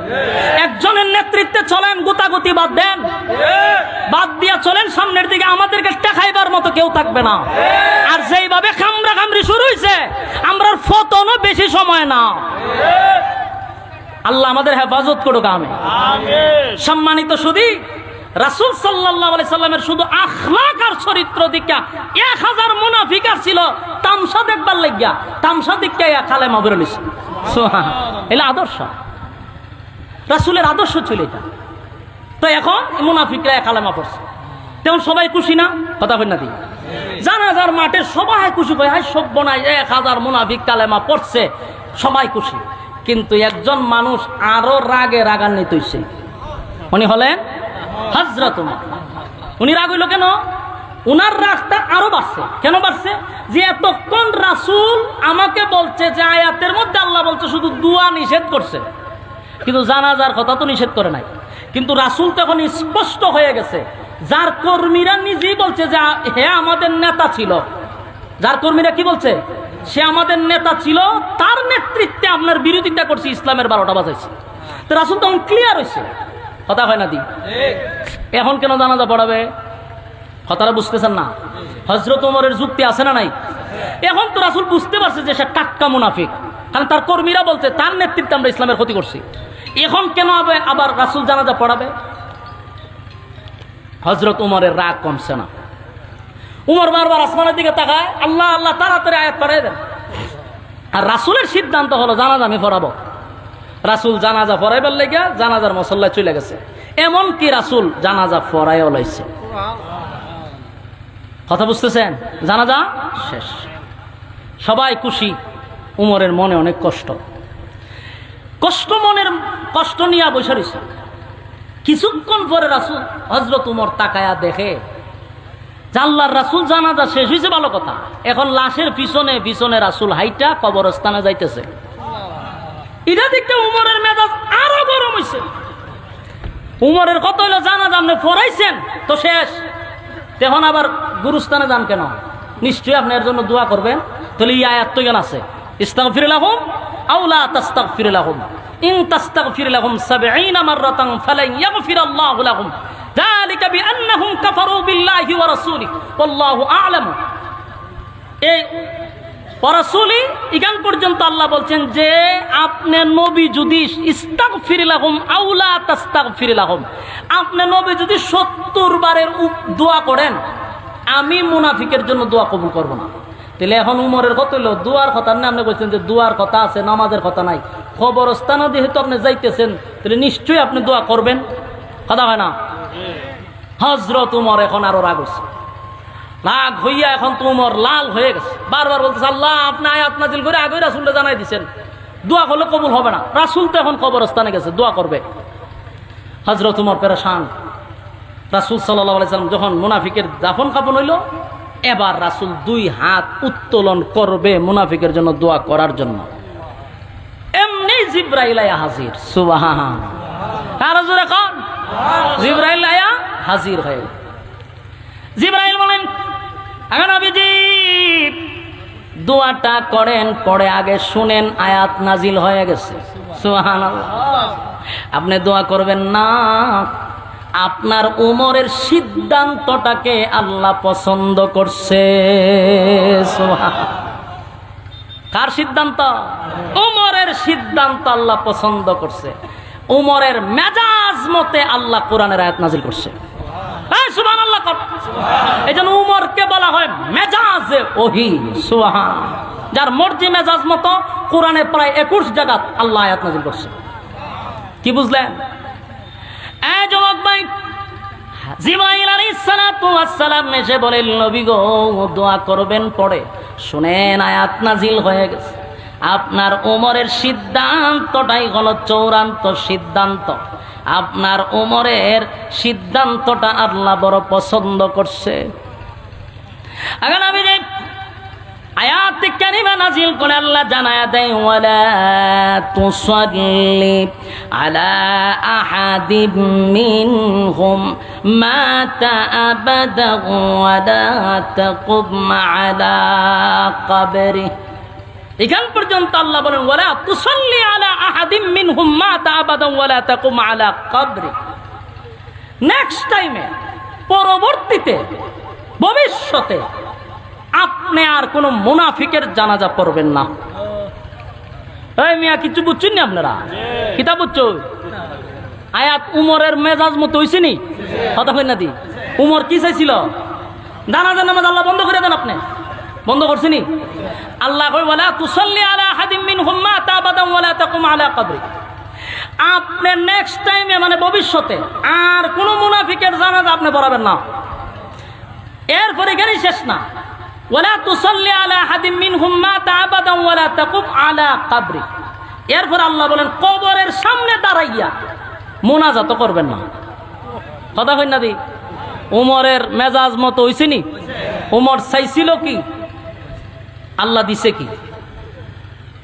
একজনের নেতৃত্বে চলেন, গুতাগুতি বাদ দেন, বাদ দিয়া চলেন সামনের দিকে, আমাদেরকে টেকাইবার মতো কেউ থাকবে না। আর যেইভাবে খামরা খামরি শুরু হয়েছে, আমরা ফতনও বেশি সময় না। আল্লাহ আমাদের হেফাজত করুক, আমিন। সম্মানিত সুধী, রাসূল সাল্লাল্লাহু আলাইহি সাল্লামের শুধু আখলাক আর চরিত্র দিকা 1000 মুনাফিক ছিল তামসা দেখবার লাগিয়া, তামসা দিকা কালেমা বের হইছে। সুবহানাল্লাহ, এলা আদর্শ, রাসূলের আদর্শ ছিল এটা। তো এখন মুনাফিকরা কালেমা পড়ছে, তেমন সবাই খুশি না? কথা কই না দি? জানাজার মাঠে সবাই খুশি, কয় হাই সব নাই 1000 মুনাফিক কালেমা পড়ছে, সবাই খুশি। কিন্তু একজন মানুষ আরো রাগে রাগান্বিত হইছে, উনি হলেন হযরত ওমর। উনি রাগ হইল কেন? উনার রাগটা আরো বাড়ছে। কেন বাড়ছে? যে এতক্ষণ রাসূল আমাকে বলছে যে আয়াতের মধ্যে আল্লাহ বলছে শুধু দোয়া নিষেধ করছে, কিন্তু জানাজার কথা তো নিষেধ করে নাই। কিন্তু রাসূল তখন স্পষ্ট হয়ে গেছে, যার কর্মীরা নিজেই বলছে যে হে আমাদের নেতা ছিল, যার কর্মীরা কি বলছে, সে আমাদের নেতা ছিল, তার নেতৃত্বে আপনার বিরোধিতা করছে, ইসলামের 12টা বাজাইছে। তো রাসূল তখন ক্লিয়ার হয়েছে। কথা হয় না দি? এখন কেন জানাজা পড়াবে? কথাটা বুঝতেছেন না? হযরত ওমরের যুক্তি আছে না নাই? এখন তো রাসূল বুঝতে পারছে যে সে টাটকা মুনাফিক, কারণ তার কর্মীরা বলতে তার নেতৃত্বে আমরা ইসলামের ক্ষতি করছি। এখন কেন আবার রাসূল জানাজা পড়াবে? হযরত ওমরের রাগ কমছে না। উমর বারবার আসমানের দিকে তাকায়, আল্লাহ আল্লাহ, তাড়াতাড়ি আয়াত পড়াই দেন। আর রাসূলের সিদ্ধান্ত হলো জানাজা আমি পড়াবো। রাসূল জানাজা পড়াইবার লেগে জানাজার মুসল্লায় চলে গেছে। এমন কি রাসূল জানাজা পড়াইও লাইছে। কথা বুঝতেছেন? জানাজা শেষ, সবাই খুশি, উমরের মনে অনেক কষ্ট, মনের কষ্ট নিয়ে বসে রয়েছে। কিছুক্ষণ পরে রাসূল হযরত উমর তাকায়া দেখে আল্লাহর রাসূল জানাজা শেষ হয়েছে, ভালো কথা। এখন লাশের পিছনে পিছনে রাসূল হাইটা কবরস্থানে যাইতেছে। এটা দেখতে উমরের মেজাজ আরো গরম হয়েছে। উমরের কত হইলো, জানাজা আপনি পড়াইছেন তো শেষ, তখন আবার গুরুস্থানে যান কেন? নিশ্চয়ই আপনার জন্য দোয়া করবেন। তাহলে এই আয়াত তো জ্ঞান আছে, ইস্তাগফির লাহুম আও লা তাস্তাগফির লাহুম ইন তাস্তাগফির লাহুম 70 মাররাতান ফালান ইয়াগফিরাল্লাহু লাহুম যালিকা বিআন্নাহুম কাফারু বিল্লাহি ওয়া রাসূলিহি ওয়াল্লাহু আ'লামু। এই রাসূলি ইগান পর্যন্ত আল্লাহ বলছেন যে আপনি নবী যদি ইস্তাগফির লাহুম আও লা তাস্তাগফির লাহুম, আপনি নবী যদি 70 বারের দোয়া করেন, আমি মুনাফিকের জন্য দোয়া কবুল করব না। তাহলে এখন উমরের কত হইল, দোয়ার কথা না? আপনি বলছেন যে দোয়ার কথা আছে, নামাজের কথা নাই। কবরস্থানে যেহেতু আপনি যাইতেছেন, তাহলে নিশ্চয়ই আপনি দোয়া করবেন। কথা হয় না? হযরত উমর এখন আরো রাগ হচ্ছে, রাগ হইয়া এখন তো উমর লাল হয়ে গেছে। বারবার বলতেছে আল্লাহ আপনি আয়াত নাজিল করে আগে রাসূলকে জানাই দিয়েছেন, দোয়া করলে কবুল হবে না। রাসূল তো এখন কবরস্থানে গেছে, দোয়া করবে। হযরত উমর পেরেশান। রাসূল সাল্লাল্লাহু আলাইহি সাল্লাম যখন মুনাফিকের দাফন কাফন হইল, এবার রাসূল 2 হাত উত্তোলন করবে মুনাফিকের জন্য দোয়া করার জন্য। এমনি জিবরাইল আয়া হাজির। সুবহানাল্লাহ, কার জোরে কোন? জিবরাইল আয়া হাজির হয়ে। জিবরাইল বলেন আগে নবীজি দোয়াটা করেন, পরে আগে শুনেন আয়াত নাজিল হয়ে গেছে। সুবহানাল্লাহ, আপনি দোয়া করবেন না, আপনার উমরের সিদ্ধান্তটাকে আল্লাহ পছন্দ করছে। কার সিদ্ধান্ত? উমরের সিদ্ধান্ত আল্লাহ পছন্দ করছে। উমরের মেজাজ মতে আল্লাহ কোরআনের আয়াত নাজিল করছে। সুবহানাল্লাহ। এইজন্য উমরকে বলা হয় মেজাজে ওহী। সুবহানাল্লাহ, যার মর্জি মেজাজ মতো কোরআনে প্রায় 21 জায়গা আল্লাহ আয়াত নাজিল করছে। কি বুঝলেন? এই যুবক ভাই, জিবরাইল আলাইহিস সালাতু ওয়াস সালাম এসে বলেন নবী গো দোয়া করবেন, পড়ে শুনেন আয়াত নাজিল হয়ে গেছে। আপনার ওমরের সিদ্ধান্তটাই হলো চূড়ান্ত সিদ্ধান্ত। আপনার ওমরের সিদ্ধান্তটা আল্লাহ বড় পছন্দ করছে। আগে নবী আয়াত কারিমা নাজিল করে আল্লাহ জানায়া দেয় ওয়ালা তুসাল্লি আলা আহাদিম মিনহুম মাতা আবাদা ওয়ালা তাকুম আলা কবরি। এখান পর্যন্ত আল্লাহ বলেন ওয়ালা তুসাল্লি আলা আহাদিম মিনহুম মাতা আবাদা ওয়ালা তাকুম আলা কবরি। নেক্সট টাইমে, পরবর্তীতে, ভবিষ্যতে আপনি আর কোন মুনাফিকের জানাজা পড়বেন না। এই মিয়া কিছু বুঝছেন না আপনারা? কিতাব বুঝছো? আয়াত উমরের মেজাজ মতো হইছে নি? কথা কই না দি? উমর কি চাইছিল? জানাজার নামাজ আল্লাহ বন্ধ করে দেন। আপনি বন্ধ করছেনি? আল্লাহ কই ওয়ালা তুসাল্লি আলা আহাদিম মিনহুম মাতা আবাদা ওয়ালা তাকুম আলা কবরি। আপনি নেক্সট টাইমে, মানে ভবিষ্যতে, আর কোন মুনাফিকের জানাজা আপনি পড়াবেন না। এরপরে গেলেই শেষ না। ওয়ালা তুসাল্লি আলা আহাদিম মিনহুম মাতা আবাদা ওয়ালা তাকুম আলা কবরি। এরপর আল্লাহ বলেন কবরের সামনে দাঁড়াইয়া মুনাজাত করবেন না। কথা কই না দি? উমরের মেজাজ মতো হইছে নি? উমর চাইছিল কি? আল্লাহ দিছে কি?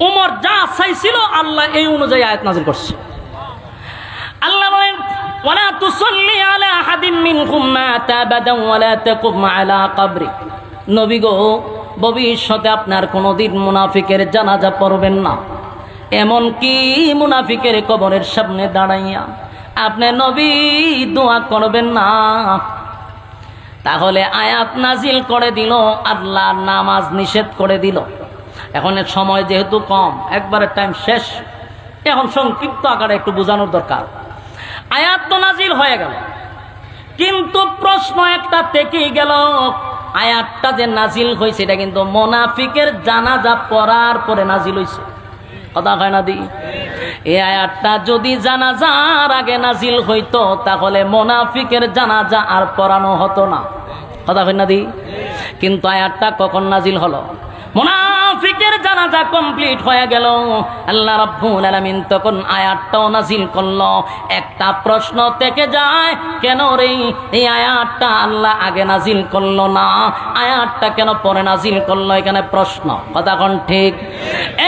উমর যা চাইছিল আল্লাহ এই অনুযায়ী আয়াত নাযিল করছে। আল্লাহ বলেন ওয়ালা তুসাল্লি আলা আহাদিম মিনহুম মাতা আবাদা ওয়ালা তাকুম আলা কবরি। নবী গো, ভবিষ্যতে আপনার কোনদিন মুনাফিকের জানাজা পড়বেন না। এমন কি মুনাফিকের কবরের সামনে দাঁড়াইয়া আপনি নবী দোয়া করবেন না। তাহলে আয়াত নাজিল করে দিল, আল্লাহ নামাজ নিষেধ করে দিল। এখন সময় যেহেতু কম, একবারে টাইম শেষ, এখন সংক্ষিপ্ত আকারে একটু বোঝানোর দরকার। আয়াত তো নাজিল হয়ে গেল, কিন্তু প্রশ্ন একটা থেকেই গেল, আয়াতটা যে নাজিল হয়েছে এটা কিন্তু মুনাফিকের জানাজা পড়ার পরে নাজিল হয়েছে। কথা হয় না দি? এই আয়াতটা যদি জানাজার আগে নাজিল হইতো তাহলে মুনাফিকের জানাজা আর পড়ানো হতো না। কথা হয় না দি? কিন্তু আয়াতটা কখন নাজিল হলো? মুনাফিকের জানাজা কমপ্লিট হয়ে গেল, আল্লাহ রাব্বুল আলামিন তখন আয়াতটাও নাজিল করলো। একটা প্রশ্ন থেকে যায়, কেন রে এই আয়াতটা আল্লাহ আগে নাজিল করলো না, আয়াতটা কেন পরে নাজিল করলো? এখানে প্রশ্ন। কথা কোন ঠিক?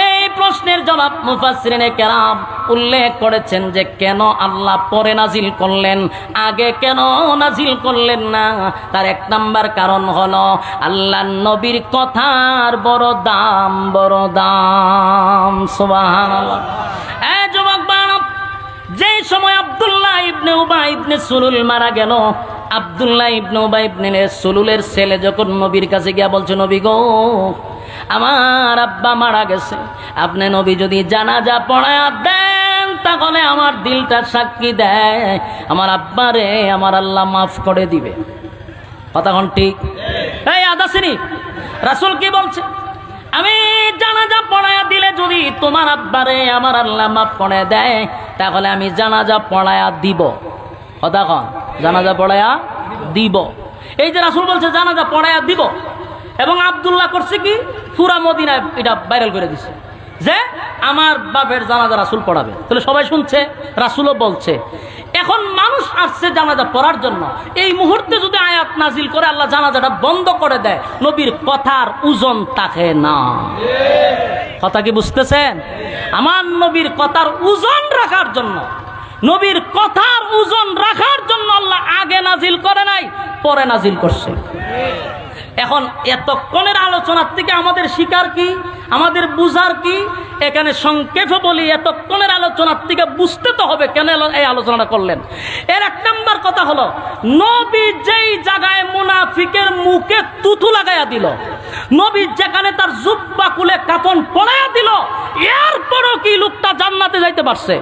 এই প্রশ্নের জবাব মুফাসসিরিনে কেরাম উল্লেখ করেছেন যে কেন আল্লাহ পরে নাজিল করলেন, আগে কেন নাজিল করলেন না। তার এক নাম্বার কারণ হলো আল্লাহর নবীর কথার বড় দাম, বড় দাম। সুবহানাল্লাহ। এই যুবক বাড়া, যে সময় আব্দুল্লাহ ইবনে উবাই ইবনে সুলুল মারা গেল, আব্দুল্লাহ ইবনে উবাই ইবনে সুলুলের ছেলে যখন নবীর কাছে গিয়া বলছে, নবী গো, আমার আব্বা মারা গেছে, আপনি নবী যদি জানাজা পড়ায়া দেন তাহলে আমার দিলটা সাক্ষী দেয় আমার আব্বারে আমার আল্লাহ মাফ করে দিবে। কথা কোন ঠিক? এই আদাসিনী রাসূল কি বলছে? আমি জানাজা পড়ায়া দিলে যদি তোমার আব্বারে আমার আল্লাহ মাফ করে দেয় তাহলে আমি জানাজা পড়ায়া দিব। কথা কোন? জানাজা পড়ায়া দিব। এই যে রাসূল বলছে জানাজা পড়ায়া দিব, এবং আব্দুল্লাহ করছে কি, পুরা মদিনায় এটা ভাইরাল করে দিছে যে আমার বাপের জানাজা রাসূল পড়াবে। তাহলে সবাই শুনছে, রাসূলও বলছে। এখন মানুষ আসছে জানাজা পড়ার জন্য, এই মুহূর্তে যদি আয়াত নাজিল করে আল্লাহ জানাজাটা বন্ধ করে দেয়, নবীর কথার ওজন থাকে না। কথা কি বুঝতেছেন? আমার নবীর কথার ওজন রাখার জন্য, নবীর কথার ওজন রাখার জন্য আল্লাহ আগে নাজিল করে নাই, পরে নাজিল করছে। এখন এতক্ষণের আলোচনার থেকে আমাদের শিকার কি, আমাদের বুঝার কি? এখানে সংক্ষেপে বলি, এতক্ষণের আলোচনার থেকে বুঝতে তো হবে কেন এই আলোচনাটা করলেন। এর এক নম্বর কথা হলো, নবী যেই জায়গায় মুনাফিকের মুখে তুতু লাগাইয়া দিল, নবী যেখানে তার জুব্বা খুলে কাফন পরাইয়া দিল, এরপরও কি লোকটা জান্নাতে যাইতে পারছে?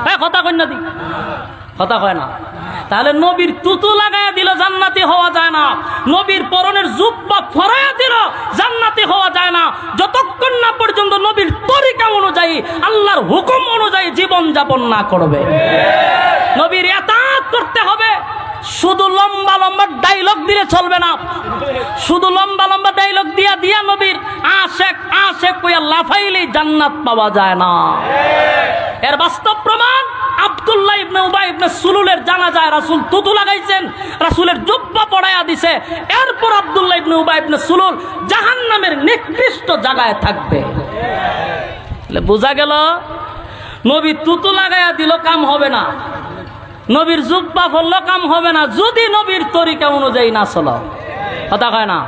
হ্যাঁ, কথা কই না দি? কথা হয় না। তাহলে নবীর তুতু লাগাইয়া দিল, জান্নাতি হওয়া যায় না। নবীর পরনের জুব্বা ফরাইয়া দিল, জান্নাতি হওয়া যায় না যতক্ষণ না পর্যন্ত নবীর তরিকা অনুযায়ী, আল্লাহর হুকুম অনুযায়ী জীবন যাপন না করবে। নবীর ইতাআত করতে হবে। শুধু লম্বা লম্বা ডায়লগ দিলে চলবে না। শুধু লম্বা লম্বা ডায়লগ দিয়া দিয়া নবীর আশেক আশেক কইয়া লাফাইলেই জান্নাত পাওয়া যায় না। এর বাস্তব প্রমাণ আব্দুল্লাহ ইবনে উবাই ইবনে সুলুলের জানাজায় রাসূল তুতু লাগাইছেন, রাসূলের জুব্বা পরাইয়া দিছে। এরপর আব্দুল্লাহ ইবনে উবাই ইবনে সুলুল জাহান্নামের নিকৃষ্ট জায়গায় থাকবে। বোঝা গেল নবী তুতু লাগাইয়া দিল কাম হবে না, নবীর জুব্বা পরলো কাম হবে না, যদি নবীর তরিকা অনুযায়ী না চলো। কথা কয় না?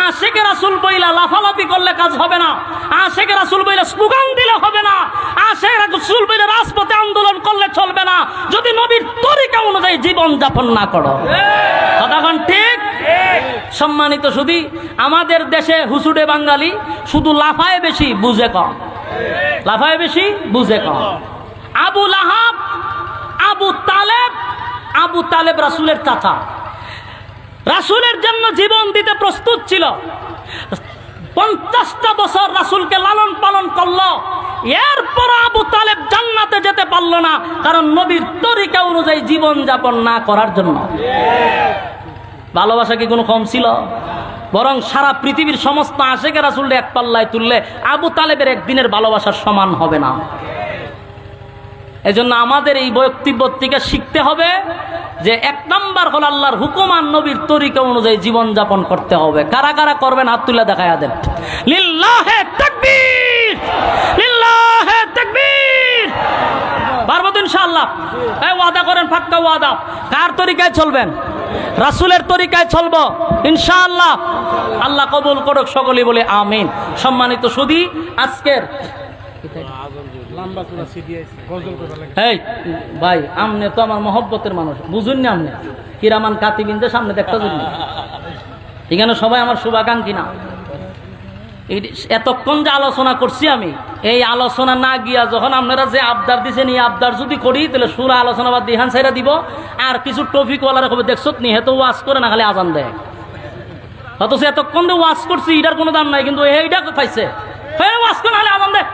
আশিকে রাসূল বইলা লাফালাফি করলে কাজ হবে না, আশিকে রাসূল বইলা স্লোগান দিলে হবে না, আশিকে রাসূল বইলা রাজপথে আন্দোলন করলে চলবে না, যদি নবীর তরিকা অনুযায়ী জীবন যাপন না করো। কথা কন ঠিক? সম্মানিত শুধু আমাদের দেশে হুসুডে বাঙালি শুধু লাফায় বেশি বুঝে কম, লাফায় বেশি বুঝে কম। আবু লাহাব, আবু তালেব রাসূলের চাচা, রাসূলের জন্য জীবন দিতে প্রস্তুত ছিল। 50টা বছর রাসূলকে লালন পালন করলো, এরপর আবু তালেব জান্নাতে যেতে পারলো না, কারণ নবীর তরিকা অনুযায়ী জীবন যাপন না করার জন্য। ভালোবাসা কি কোনো কম ছিল? বরং সারা পৃথিবীর সমস্ত আশিকে রাসূল এক পাল্লায় তুললে আবু তালেবের একদিনের ভালোবাসার সমান হবে না। এজন্য আমাদের এই বক্তব্য থেকে শিখতে হবে যে 1 নাম্বার হল আল্লাহর হুকুম আর নবীর তরিকা অনুযায়ী জীবন যাপন করতে হবে। কারা কারা করবেন হাত তুলে দেখায়া দেন। লিল্লাহে তাকবীর, লিল্লাহে তাকবীর। পারবো তো ইনশাআল্লাহ? এই ওয়াদা করেন, পাক্কা ওয়াদা। কার তরিকায় চলবেন? রাসূলের তরিকায় চলবো ইনশাআল্লাহ। আল্লাহ কবুল করুক, সকলেই বলে আমিন। সম্মানিত সুধী, আজকের এই ভাই আমনে তো আমার মহব্বতের মানুষ, বুঝুন না? আমনে কিরামান কাতিবিনদের সামনে দেখতে জন্য এখানে সবাই আমার শুভাকাঙ্ক্ষী না। এতক্ষণ যে আলোচনা করছি আমি, এই আলোচনা না গিয়া যখন আপনারা যে আবদার দিচ্ছেন, এই আবদার যদি করি তাহলে সুরা আলোচনা বাদ দিহান সাইরা দিব। আর কিছু টপিকওয়ালারা কবে দেখছো নি, হেতো ওয়াজ করে না, খালি আজান দেয়। অথচ এতক্ষণ যে ওয়াজ করছি এটার কোনো দাম নাই, কিন্তু এইটা পাইছে, হ্যাঁ ওয়াজ করে নাহলে আজান দেয়।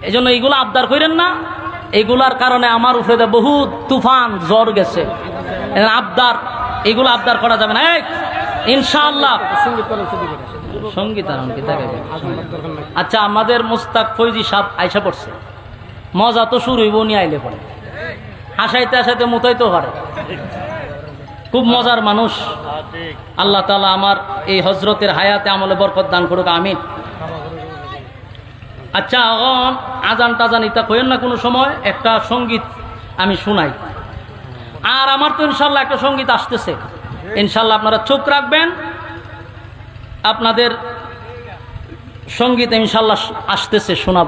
এই জন্য এইগুলো আবদার করেন না, এইগুলার কারণে আমার উপরে বহুত তুফান জ্বর গেছে। আবদার এগুলো আবদার করা যাবে না। ইনশাআল্লাহ সঙ্গীত আচ্ছা, আমাদের মুস্তাক ফৈজি সাহেব আইসা পড়ছে, মজা তো শুরু হইব নি আইলে পরে, হাসাইতে হাসাইতে মুতাইতে পারে, খুব মজার মানুষ। আল্লাহ তাআলা আমার এই হজরতের হায়াতে আমলে বরকত দান করুক, আমিন। আচ্ছা, এখন আজান টাজান ইতা কইেন না, কোনো সময় একটা সঙ্গীত আমি শুনাই। আর আমার তো ইনশাল্লাহ একটা সঙ্গীত আসতেছে, ইনশাল্লাহ আপনারা চোখ রাখবেন, আপনাদের সঙ্গীত ইনশাল্লাহ আসতেছে, শোনাবো।